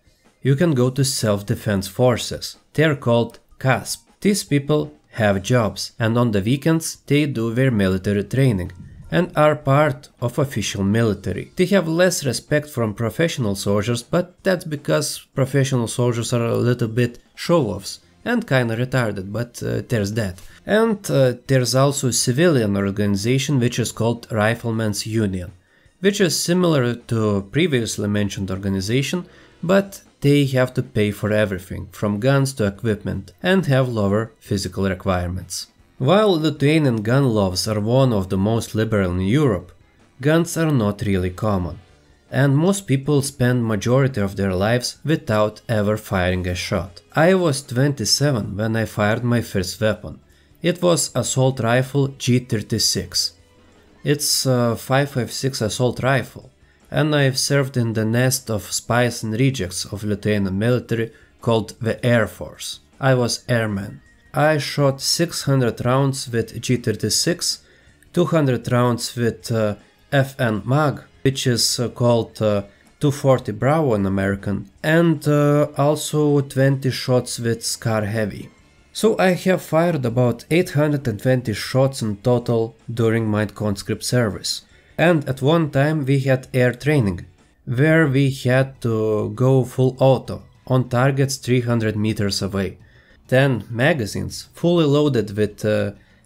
you can go to self-defense forces. They are called CASP. These people have jobs, and on the weekends they do their military training and are part of official military. They have less respect from professional soldiers, but that's because professional soldiers are a little bit show-offs and kinda retarded, but there's that. And there's also a civilian organization which is called Riflemen's Union, which is similar to previously mentioned organization, but they have to pay for everything, from guns to equipment, and have lower physical requirements. While Lithuanian gun laws are one of the most liberal in Europe, guns are not really common, and most people spend majority of their lives without ever firing a shot. I was 27 when I fired my first weapon. It was assault rifle G36. It's a 5.56 assault rifle, and I've served in the nest of spies and rejects of Lithuanian military called the Air Force. I was airman. I shot 600 rounds with G36 200 rounds with FN Mag, which is called 240 Bravo in American, and also 20 shots with Scar Heavy. So I have fired about 820 shots in total during my conscript service. And at one time we had air training, where we had to go full auto on targets 300 meters away. 10 magazines, fully loaded with,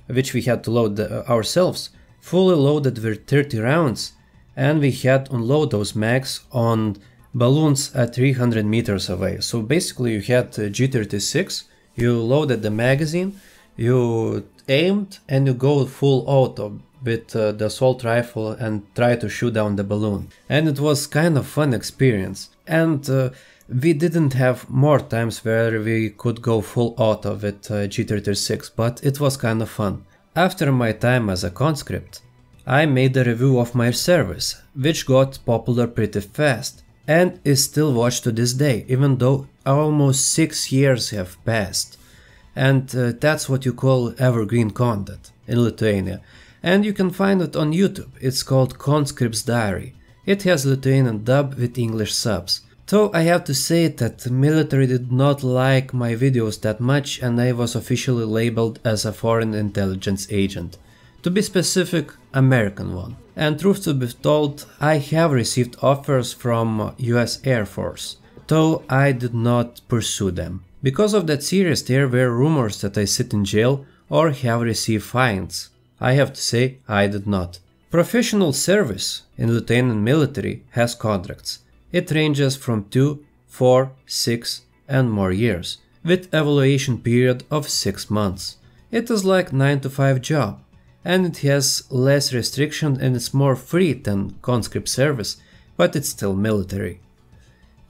which we had to load ourselves, fully loaded with 30 rounds, and we had to unload those mags on balloons at 300 meters away. So basically you had G36, you loaded the magazine, you aimed, and you go full auto with the assault rifle and try to shoot down the balloon. And it was kind of fun experience. And we didn't have more times where we could go full auto with G36, but it was kind of fun. After my time as a conscript, I made a review of my service, which got popular pretty fast and is still watched to this day, even though almost 6 years have passed. And that's what you call evergreen content in Lithuania. And you can find it on YouTube. It's called Conscript's Diary. It has Lithuanian dub with English subs. Though I have to say that the military did not like my videos that much, and I was officially labeled as a foreign intelligence agent. To be specific, American one. And truth to be told, I have received offers from US Air Force, though I did not pursue them. Because of that serious there were rumors that I sit in jail or have received fines. I have to say, I did not. Professional service in Lithuanian military has contracts. It ranges from 2, 4, 6 and more years, with evaluation period of 6 months. It is like 9 to 5 job, and it has less restriction and it's more free than conscript service, but it's still military.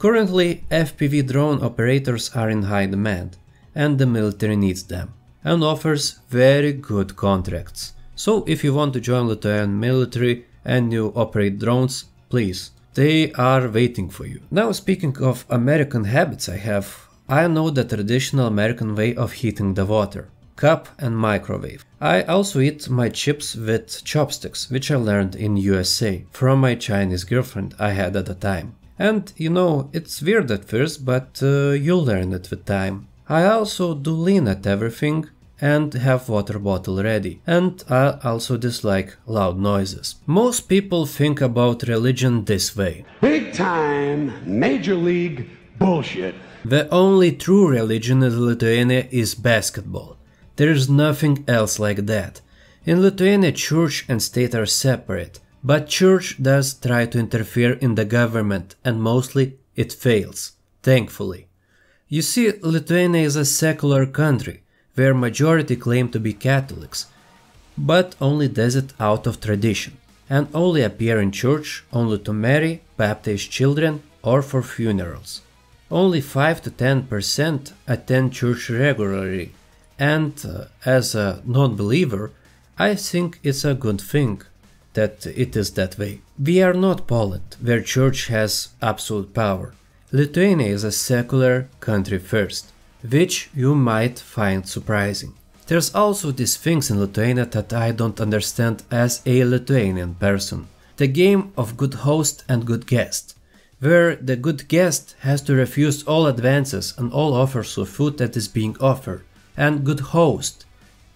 Currently, FPV drone operators are in high demand, and the military needs them, and offers very good contracts. So if you want to join Lithuanian military and you operate drones, please, they are waiting for you. Now speaking of American habits I know the traditional American way of heating the water, cup and microwave. I also eat my chips with chopsticks, which I learned in USA from my Chinese girlfriend I had at the time. And you know, it's weird at first, but you'll learn it with time. I also do lean at everything and have water bottle ready, and I also dislike loud noises. Most people think about religion this way.
Big time, major league bullshit.
The only true religion in Lithuania is basketball. There is nothing else like that. In Lithuania, church and state are separate, but church does try to interfere in the government, and mostly it fails, thankfully. You see, Lithuania is a secular country, where majority claim to be Catholics, but only does it out of tradition, and only appear in church only to marry, baptize children, or for funerals. Only 5 to 10% attend church regularly, and as a non-believer, I think it's a good thing that it is that way. We are not Poland, where church has absolute power. Lithuania is a secular country first, which you might find surprising. There's also these things in Lithuania that I don't understand as a Lithuanian person. The game of good host and good guest, where the good guest has to refuse all advances and all offers of food that is being offered, and good host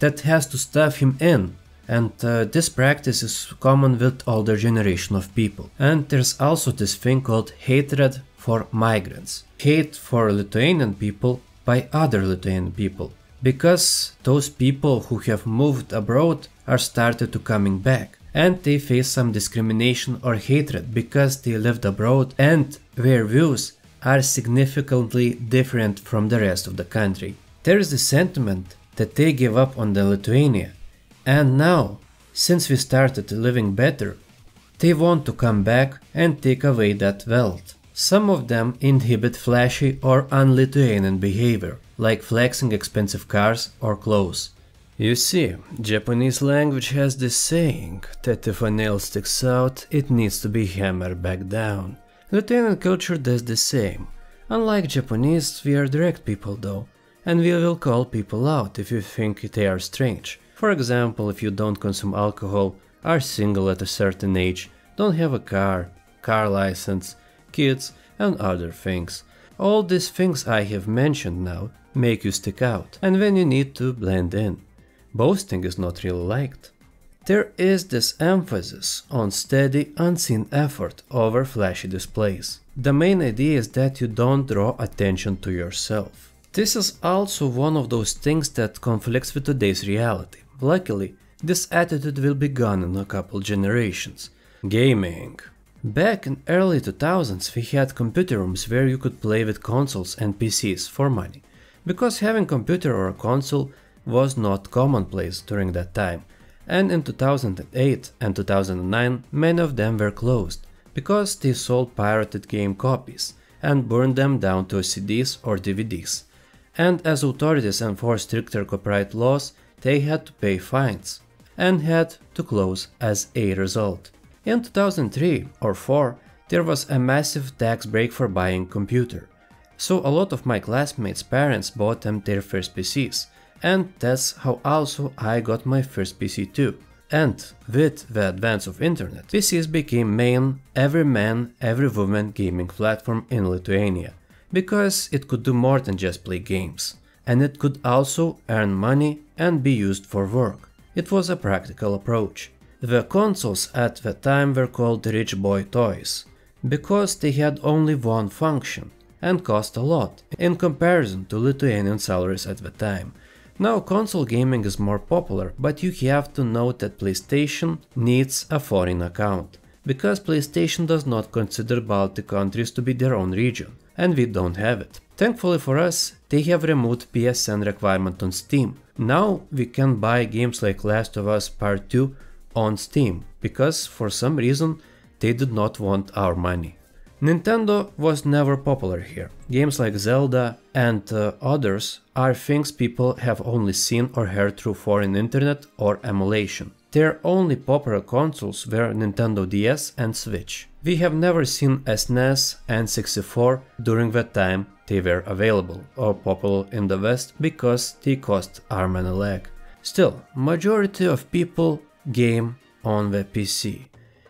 that has to stuff him in. And this practice is common with older generation of people. And there's also this thing called hatred for migrants. Hate for Lithuanian people by other Lithuanian people, because those people who have moved abroad are started to coming back, and they face some discrimination or hatred because they lived abroad and their views are significantly different from the rest of the country. There is the sentiment that they give up on the Lithuania, and now, since we started living better, they want to come back and take away that wealth. Some of them inhibit flashy or un-Lithuanian behavior, like flexing expensive cars or clothes. You see, Japanese language has this saying that if a nail sticks out, it needs to be hammered back down. Lithuanian culture does the same. Unlike Japanese, we are direct people though, and we will call people out if you think they are strange. For example, if you don't consume alcohol, are single at a certain age, don't have a car license, kids, and other things. All these things I have mentioned now make you stick out, and when you need to blend in. Boasting is not really liked. There is this emphasis on steady, unseen effort over flashy displays. The main idea is that you don't draw attention to yourself. This is also one of those things that conflicts with today's reality. Luckily, this attitude will be gone in a couple generations. Gaming. Back in early 2000s we had computer rooms where you could play with consoles and PCs for money, because having a computer or a console was not commonplace during that time. And in 2008 and 2009 many of them were closed, because they sold pirated game copies and burned them down to CDs or DVDs. And as authorities enforced stricter copyright laws, they had to pay fines, and had to close as a result. In 2003 or 4 there was a massive tax break for buying a computer, so a lot of my classmates' parents bought them their first PCs. And that's how also I got my first PC too. And with the advance of internet, PCs became main every man, every woman gaming platform in Lithuania, because it could do more than just play games, and it could also earn money and be used for work. It was a practical approach. The consoles at the time were called rich boy toys, because they had only one function and cost a lot in comparison to Lithuanian salaries at the time. Now console gaming is more popular, but you have to note that PlayStation needs a foreign account, because PlayStation does not consider Baltic countries to be their own region, and we don't have it. Thankfully for us, they have removed PSN requirement on Steam. Now we can buy games like Last of Us Part 2 on Steam, because for some reason they did not want our money. Nintendo was never popular here. Games like Zelda and others are things people have only seen or heard through foreign internet or emulation. Their only popular consoles were Nintendo DS and Switch. We have never seen SNES and 64 during the time they were available or popular in the West, because they cost arm and a leg. Still, majority of people game on the PC.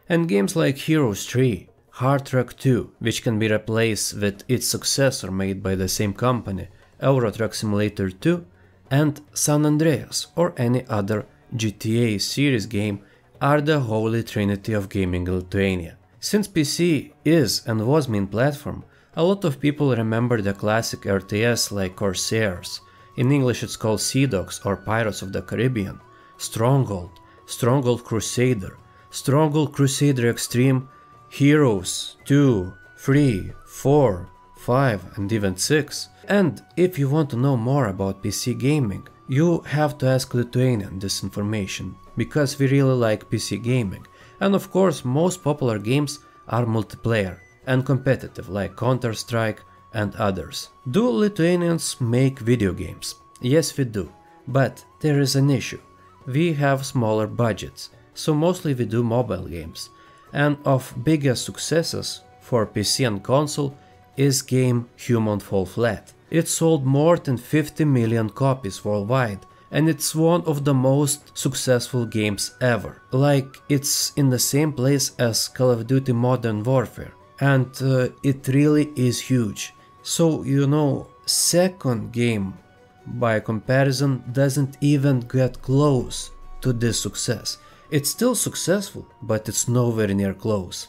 And games like Heroes 3, Hard Truck 2, which can be replaced with its successor made by the same company, Euro Truck Simulator 2, and San Andreas or any other GTA series game are the holy trinity of gaming in Lithuania. Since PC is and was main platform, a lot of people remember the classic RTS like Corsairs, in English it's called Sea Dogs or Pirates of the Caribbean, Stronghold, Stronghold Crusader, Stronghold Crusader Extreme, Heroes 2, 3, 4, 5 and even 6. And if you want to know more about PC gaming, you have to ask Lithuanian this information, because we really like PC gaming. And of course most popular games are multiplayer and competitive like Counter-Strike and others. Do Lithuanians make video games? Yes we do, but there is an issue. We have smaller budgets, so mostly we do mobile games. And of biggest successes for PC and console is game Human Fall Flat. It sold more than 50 million copies worldwide, and it's one of the most successful games ever. Like, it's in the same place as Call of Duty Modern Warfare, and it really is huge. So, you know, second game by comparison doesn't even get close to this success. It's still successful, but it's nowhere near close.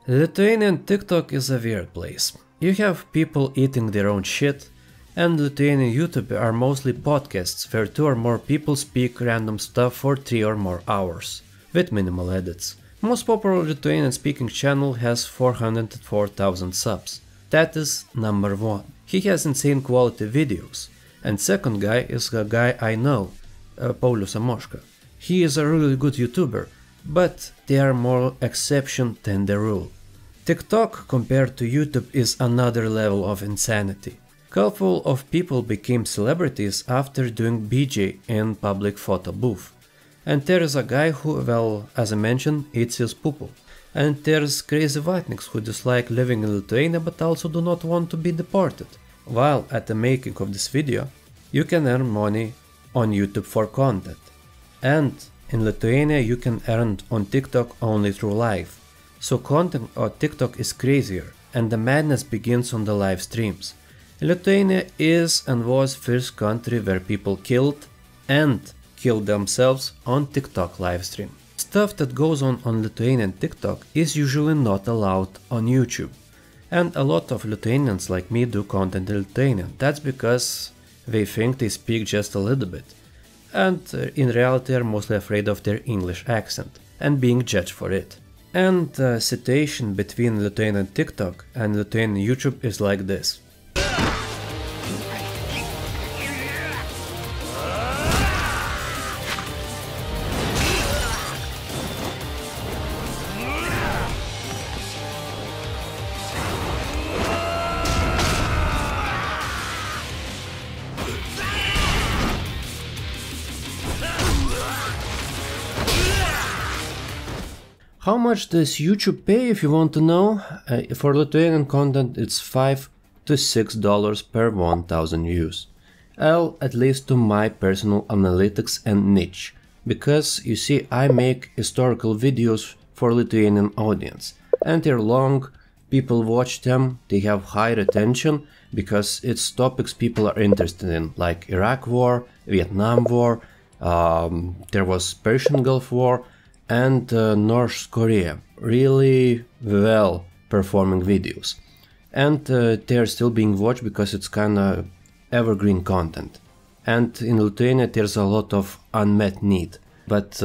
Lithuanian TikTok is a weird place. You have people eating their own shit, and Lithuanian YouTube are mostly podcasts where 2 or more people speak random stuff for 3 or more hours, with minimal edits. Most popular Lithuanian speaking channel has 404,000 subs. That is number 1. He has insane quality videos. And second guy is a guy I know, Paulius Amoška. He is a really good YouTuber, but they are more exception than the rule. TikTok compared to YouTube is another level of insanity. Couple of people became celebrities after doing BJ in public photo booth. And there is a guy who, well, as I mentioned, eats his poo-poo. And there's crazy vatniks who dislike living in Lithuania but also do not want to be deported. While at the making of this video, you can earn money on YouTube for content. And in Lithuania you can earn on TikTok only through live. So content on TikTok is crazier, and the madness begins on the live streams. Lithuania is and was first country where people killed themselves on TikTok livestream. Stuff that goes on Lithuanian TikTok is usually not allowed on YouTube. And a lot of Lithuanians like me do content in Lithuanian. That's because they think they speak just a little bit. And in reality are mostly afraid of their English accent and being judged for it. And the situation between Lithuanian TikTok and Lithuanian YouTube is like this. How much does YouTube pay, if you want to know? For Lithuanian content it's $5 to $6 per 1000 views. Well, at least to my personal analytics and niche. Because, you see, I make historical videos for Lithuanian audience. And they're long, people watch them, they have high retention, because it's topics people are interested in, like Iraq War, Vietnam War, there was Persian Gulf War, and North Korea. Really well performing videos. And they're still being watched because it's kinda evergreen content. And in Lithuania there's a lot of unmet need. But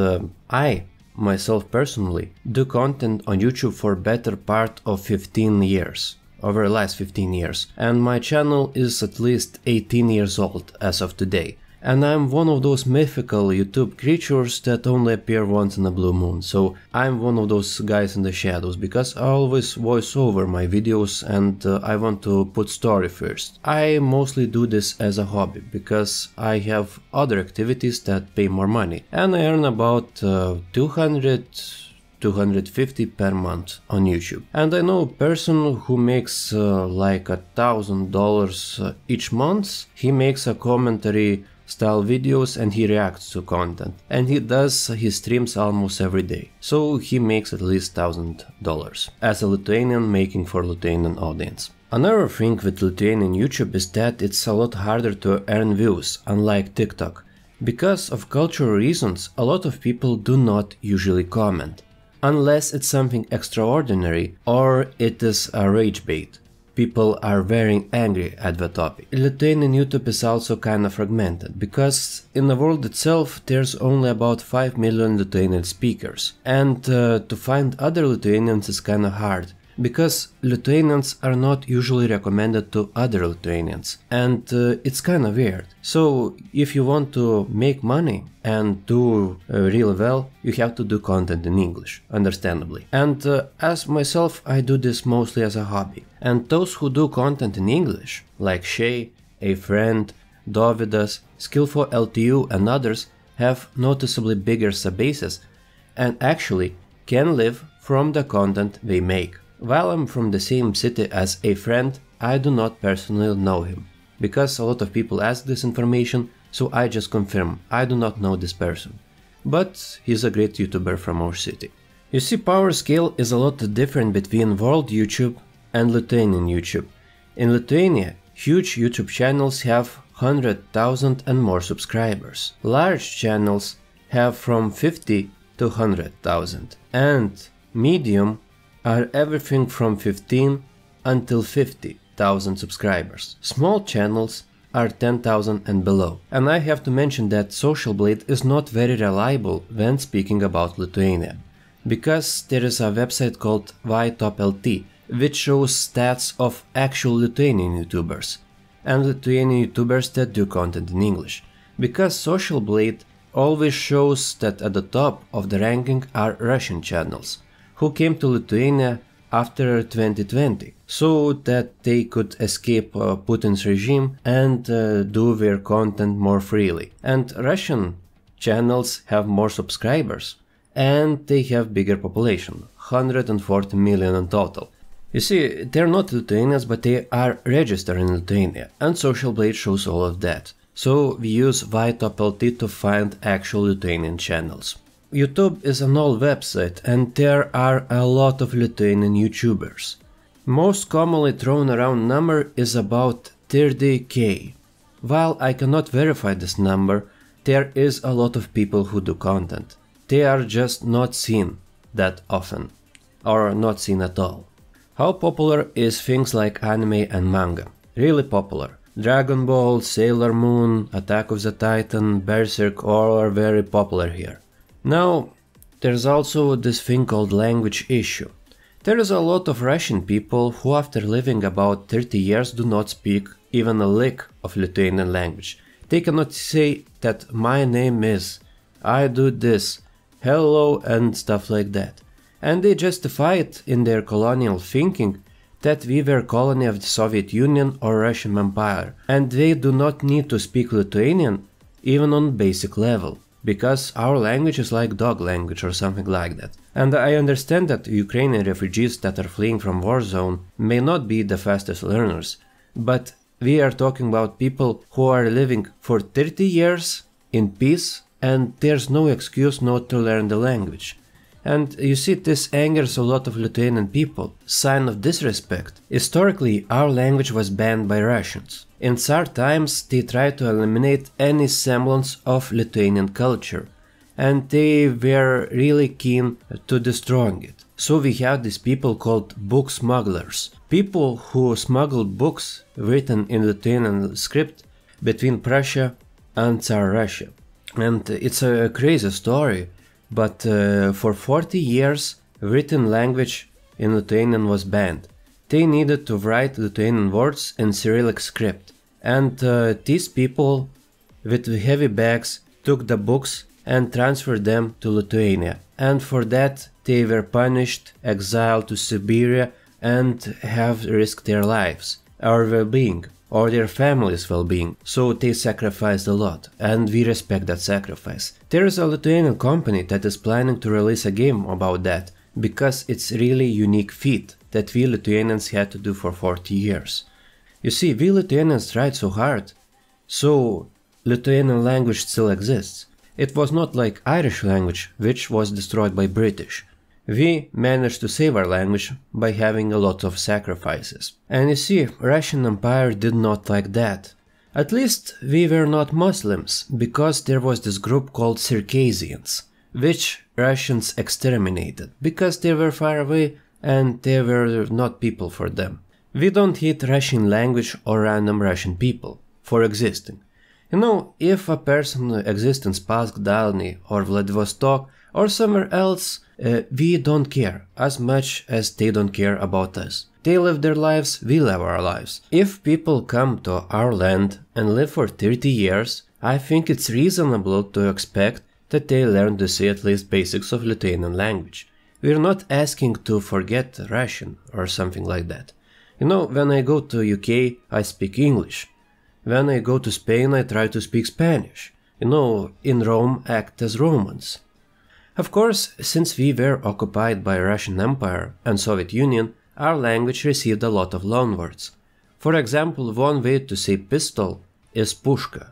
I, myself personally, do content on YouTube for better part of 15 years. Over the last 15 years. And my channel is at least 18 years old as of today. And I'm one of those mythical YouTube creatures that only appear once in a blue moon, so I'm one of those guys in the shadows, because I always voice over my videos and I want to put story first. I mostly do this as a hobby, because I have other activities that pay more money, and I earn about 250 per month on YouTube. And I know a person who makes like $1,000 each month. He makes a commentary style videos and he reacts to content, and he does his streams almost every day, so he makes at least $1,000 as a Lithuanian making for Lithuanian audience. Another thing with Lithuanian YouTube is that it's a lot harder to earn views, unlike TikTok. Because of cultural reasons, a lot of people do not usually comment, unless it's something extraordinary or it is a rage bait. People are very angry at the topic. Lithuanian YouTube is also kinda fragmented, because in the world itself there's only about 5 million Lithuanian speakers, and to find other Lithuanians is kinda hard, because Lithuanians are not usually recommended to other Lithuanians, and it's kinda weird. So if you want to make money and do really well, you have to do content in English, understandably. And as myself, I do this mostly as a hobby. And those who do content in English, like Shay, A Friend, Dovydas, Skillful LTU and others, have noticeably bigger subbases and actually can live from the content they make. While I'm from the same city as A Friend, I do not personally know him, because a lot of people ask this information, so I just confirm I do not know this person. But he's a great YouTuber from our city. You see, power scale is a lot different between world YouTube and Lithuanian YouTube. In Lithuania, huge YouTube channels have 100,000 and more subscribers. Large channels have from 50 to 100,000. And medium are everything from 15 until 50,000 subscribers. Small channels are 10,000 and below. And I have to mention that SocialBlade is not very reliable when speaking about Lithuania, because there is a website called YTopLT, which shows stats of actual Lithuanian YouTubers and Lithuanian YouTubers that do content in English, because SocialBlade always shows that at the top of the ranking are Russian channels, who came to Lithuania after 2020, so that they could escape Putin's regime and do their content more freely. And Russian channels have more subscribers, and they have bigger population, 140 million in total. You see, they're not Lithuanians, but they are registered in Lithuania, and SocialBlade shows all of that. so we use voiceovers to find actual Lithuanian channels. YouTube is an old website and there are a lot of Lithuanian YouTubers. Most commonly thrown around number is about 30k. While I cannot verify this number, there is a lot of people who do content. They are just not seen that often, or not seen at all. How popular is things like anime and manga? Really popular. Dragon Ball, Sailor Moon, Attack of the Titan, Berserk all are very popular here. Now, there's also this thing called language issue. There is a lot of Russian people who after living about 30 years do not speak even a lick of Lithuanian language. They cannot say that my name is, I do this, hello and stuff like that. And they justify it in their colonial thinking that we were colony of the Soviet Union or Russian Empire, and they do not need to speak Lithuanian even on basic level, because our language is like dog language or something like that. And I understand that Ukrainian refugees that are fleeing from war zone may not be the fastest learners, but we are talking about people who are living for 30 years in peace and there's no excuse not to learn the language. And you see, this angers a lot of Lithuanian people. Sign of disrespect. Historically, our language was banned by Russians. In Tsar times, they tried to eliminate any semblance of Lithuanian culture, and they were really keen to destroying it. So we have these people called book smugglers. People who smuggled books written in Lithuanian script between Prussia and Tsar Russia. And it's a crazy story. But for 40 years, written language in Lithuanian was banned. They needed to write Lithuanian words in Cyrillic script. And these people with heavy bags took the books and transferred them to Lithuania. And for that they were punished, exiled to Siberia, and have risked their lives, our well-being, or their family's well-being, so they sacrificed a lot, and we respect that sacrifice. There is a Lithuanian company that is planning to release a game about that, because it's really unique feat that we Lithuanians had to do for 40 years. You see, we Lithuanians tried so hard, so Lithuanian language still exists. It was not like Irish language, which was destroyed by British. We managed to save our language by having a lot of sacrifices. And you see, Russian Empire did not like that. At least we were not Muslims, because there was this group called Circassians, which Russians exterminated, because they were far away and they were not people for them. We don't hate Russian language or random Russian people for existing. You know, if a person exists in Spassk, Dalny or Vladivostok or somewhere else, we don't care as much as they don't care about us. They live their lives, we live our lives. If people come to our land and live for 30 years, I think it's reasonable to expect that they learn to say at least basics of Lithuanian language. We're not asking to forget Russian or something like that. You know, when I go to UK, I speak English. When I go to Spain, I try to speak Spanish. You know, in Rome, act as Romans. Of course, since we were occupied by Russian Empire and Soviet Union, our language received a lot of loanwords. For example, one way to say pistol is pushka,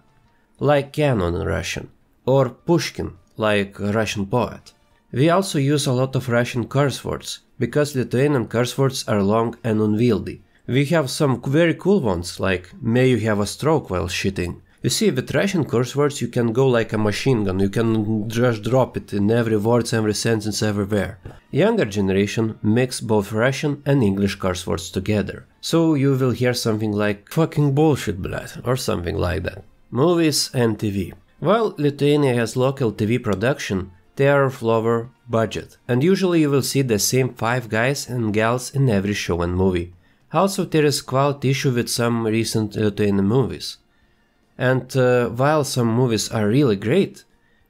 like cannon in Russian, or Pushkin, like a Russian poet. We also use a lot of Russian curse words, because Lithuanian curse words are long and unwieldy. We have some very cool ones, like may you have a stroke while shitting. You see, with Russian curse words you can go like a machine gun, you can just drop it in every word, every sentence, everywhere. Younger generation mix both Russian and English curse words together. So you will hear something like fucking bullshit, blad, or something like that. Movies and TV. While Lithuania has local TV production, they are of lower budget, and usually you will see the same 5 guys and gals in every show and movie. Also, there is quality issue with some recent Lithuanian movies. And while some movies are really great,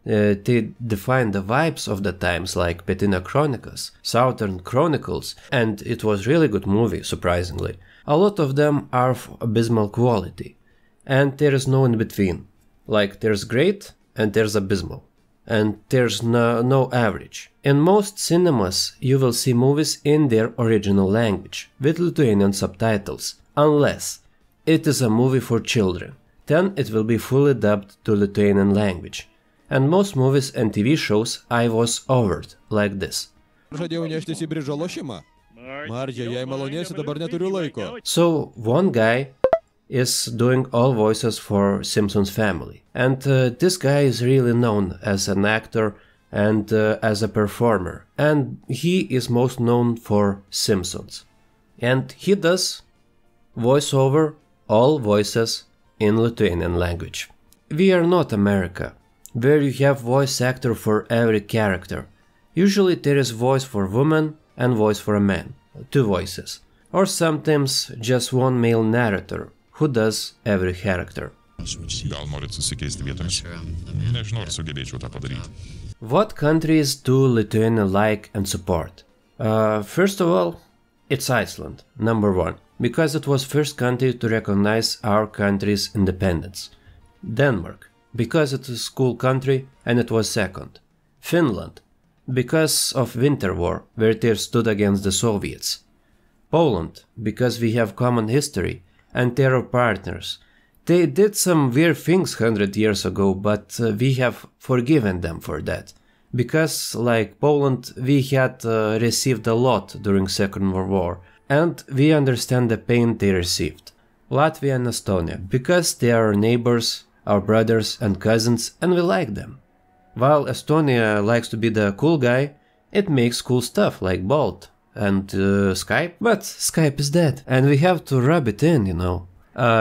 they define the vibes of the times, like Petina Chronicles, Southern Chronicles, and it was really good movie, surprisingly. A lot of them are of abysmal quality, and there is no in between. Like, there's great and there's abysmal, and there's no average. In most cinemas, you will see movies in their original language, with Lithuanian subtitles, unless it is a movie for children. then it will be fully dubbed to Lithuanian language. And most movies and TV shows I was overed like this. So one guy is doing all voices for Simpsons family, and this guy is really known as an actor and as a performer, and he is most known for Simpsons, and he does voiceover all voices in Lithuanian language. We are not America, where you have voice actor for every character. Usually there is voice for woman and voice for a man, 2 voices, or sometimes just one male narrator who does every character. What countries do Lithuania like and support? First of all, it's Iceland, number 1, because it was first country to recognize our country's independence. Denmark, because it is a cool country and it was second. Finland, because of Winter War, where they stood against the Soviets. Poland, because we have common history and they are partners. They did some weird things 100 years ago, but we have forgiven them for that. Because, like Poland, we had received a lot during Second World War, and we understand the pain they received. Latvia and Estonia, because they are our neighbors, our brothers and cousins, and we like them. While Estonia likes to be the cool guy, it makes cool stuff like Bolt and Skype, but Skype is dead, and we have to rub it in, you know.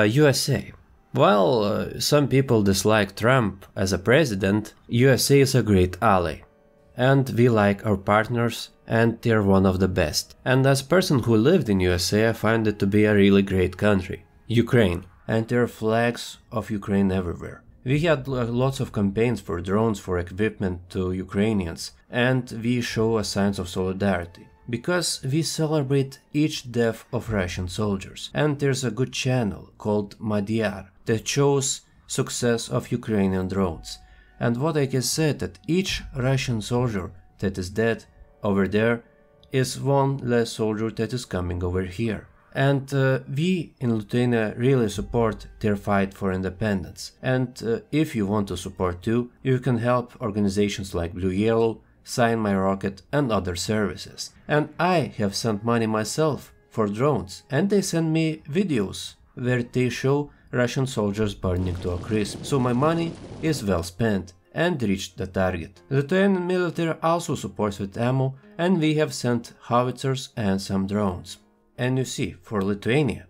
USA. While some people dislike Trump as a president, USA is a great ally. And we like our partners, and they're one of the best. And as a person who lived in USA, I find it to be a really great country. Ukraine. And there are flags of Ukraine everywhere. We had lots of campaigns for drones for equipment to Ukrainians, and we show a signs of solidarity. Because we celebrate each death of Russian soldiers, and there's a good channel called Madyar that shows success of Ukrainian drones. And what I can say that each Russian soldier that is dead over there is one less soldier that is coming over here. And we in Lithuania really support their fight for independence. And if you want to support too, you can help organizations like Blue Yellow, Sign My Rocket and other services. And I have sent money myself for drones, and they send me videos where they show Russian soldiers burning to a crisp. So my money is well spent and reached the target. The Lithuanian military also supports with ammo, and we have sent howitzers and some drones. And you see, for Lithuania,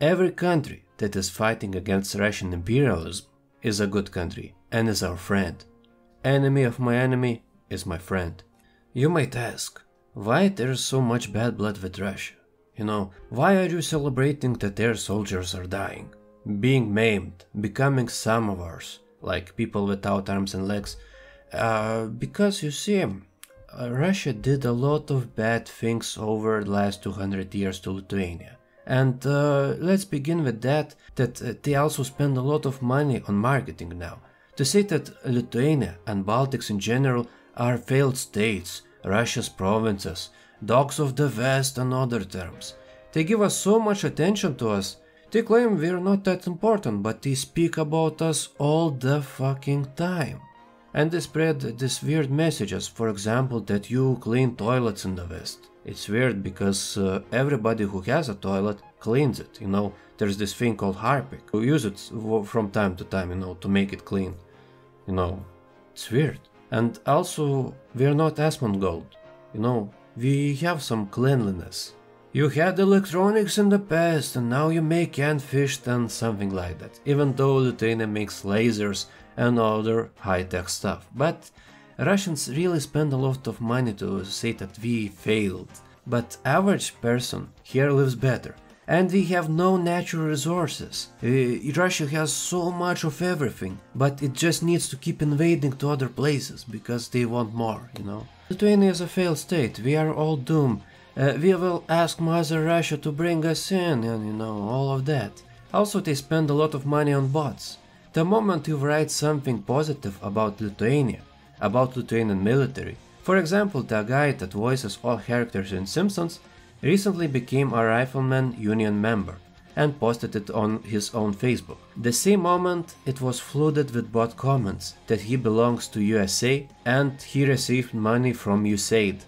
every country that is fighting against Russian imperialism is a good country and is our friend. Enemy of my enemy is my friend. You might ask, why there is so much bad blood with Russia? You know, why are you celebrating that their soldiers are dying, being maimed, becoming some of ours, like people without arms and legs? Because you see, Russia did a lot of bad things over the last 200 years to Lithuania. And let's begin with that they also spend a lot of money on marketing now. To say that Lithuania and Baltics in general are failed states, Russia's provinces, dogs of the West and other terms. They give us so much attention to us. They claim we're not that important, but they speak about us all the fucking time. And they spread these weird messages, for example, that you clean toilets in the West. It's weird because everybody who has a toilet cleans it, you know. There's this thing called Harpic. You use it from time to time, you know, to make it clean. You know, it's weird. And also, we're not Asmongold, you know, we have some cleanliness. You had electronics in the past and now you make canned fish and something like that, even though Lithuania makes lasers and other high-tech stuff. But Russians really spend a lot of money to say that we failed. But average person here lives better. And we have no natural resources. Russia has so much of everything, but it just needs to keep invading to other places, because they want more, you know. Lithuania is a failed state, we are all doomed. We will ask Mother Russia to bring us in, and you know, all of that. Also, they spend a lot of money on bots. The moment you write something positive about Lithuania, about Lithuanian military, for example, the guy that voices all characters in Simpsons, recently became a Rifleman Union member. and posted it on his own Facebook. The same moment it was flooded with bot comments that he belongs to USA and he received money from USAID.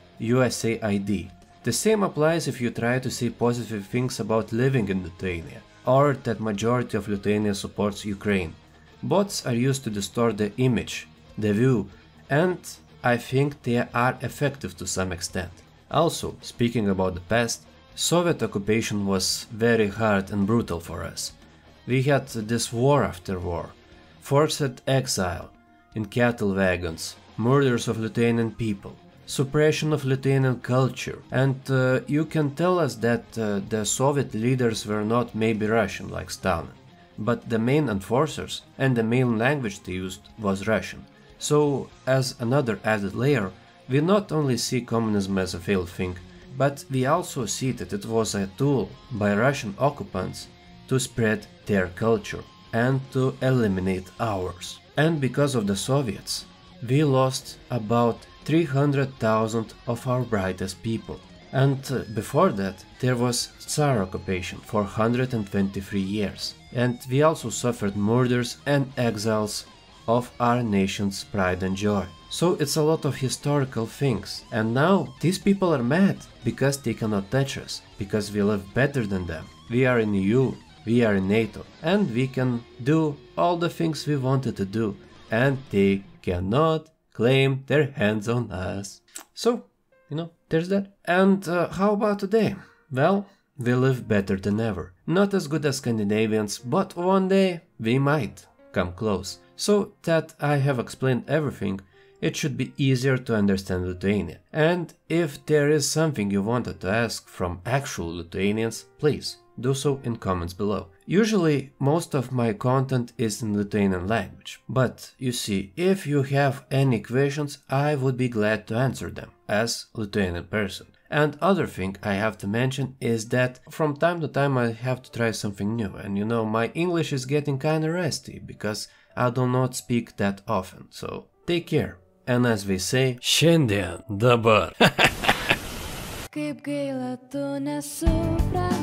The same applies if you try to say positive things about living in Lithuania, or that majority of Lithuania supports Ukraine. Bots are used to distort the image, the view, and I think they are effective to some extent. Also, speaking about the past, Soviet occupation was very hard and brutal for us. We had this war after war, forced exile in cattle wagons, murders of Lithuanian people, suppression of Lithuanian culture, and you can tell us that the Soviet leaders were not maybe Russian like Stalin, but the main enforcers and the main language they used was Russian. So, as another added layer, we not only see communism as a failed thing, but we also see that it was a tool by Russian occupants to spread their culture and to eliminate ours. And because of the Soviets, we lost about 300,000 of our brightest people. And before that, there was Tsar occupation for 123 years. And we also suffered murders and exiles of our nation's pride and joy. So it's a lot of historical things. And now these people are mad because they cannot touch us, because we live better than them. We are in EU, we are in NATO, and we can do all the things we wanted to do, and they cannot claim their hands on us. So, there's that. And how about today? Well, we live better than ever. Not as good as Scandinavians, but one day we might come close. So that I have explained everything, it should be easier to understand Lithuania. And if there is something you wanted to ask from actual Lithuanians, please do so in comments below. Usually most of my content is in Lithuanian language, but you see, if you have any questions, I would be glad to answer them as Lithuanian person. And other thing I have to mention is that from time to time I have to try something new, and my English is getting kinda rusty because I do not speak that often, so take care. And as we say, šiandien, dabar.
Kaip gaila, tu nesupranti.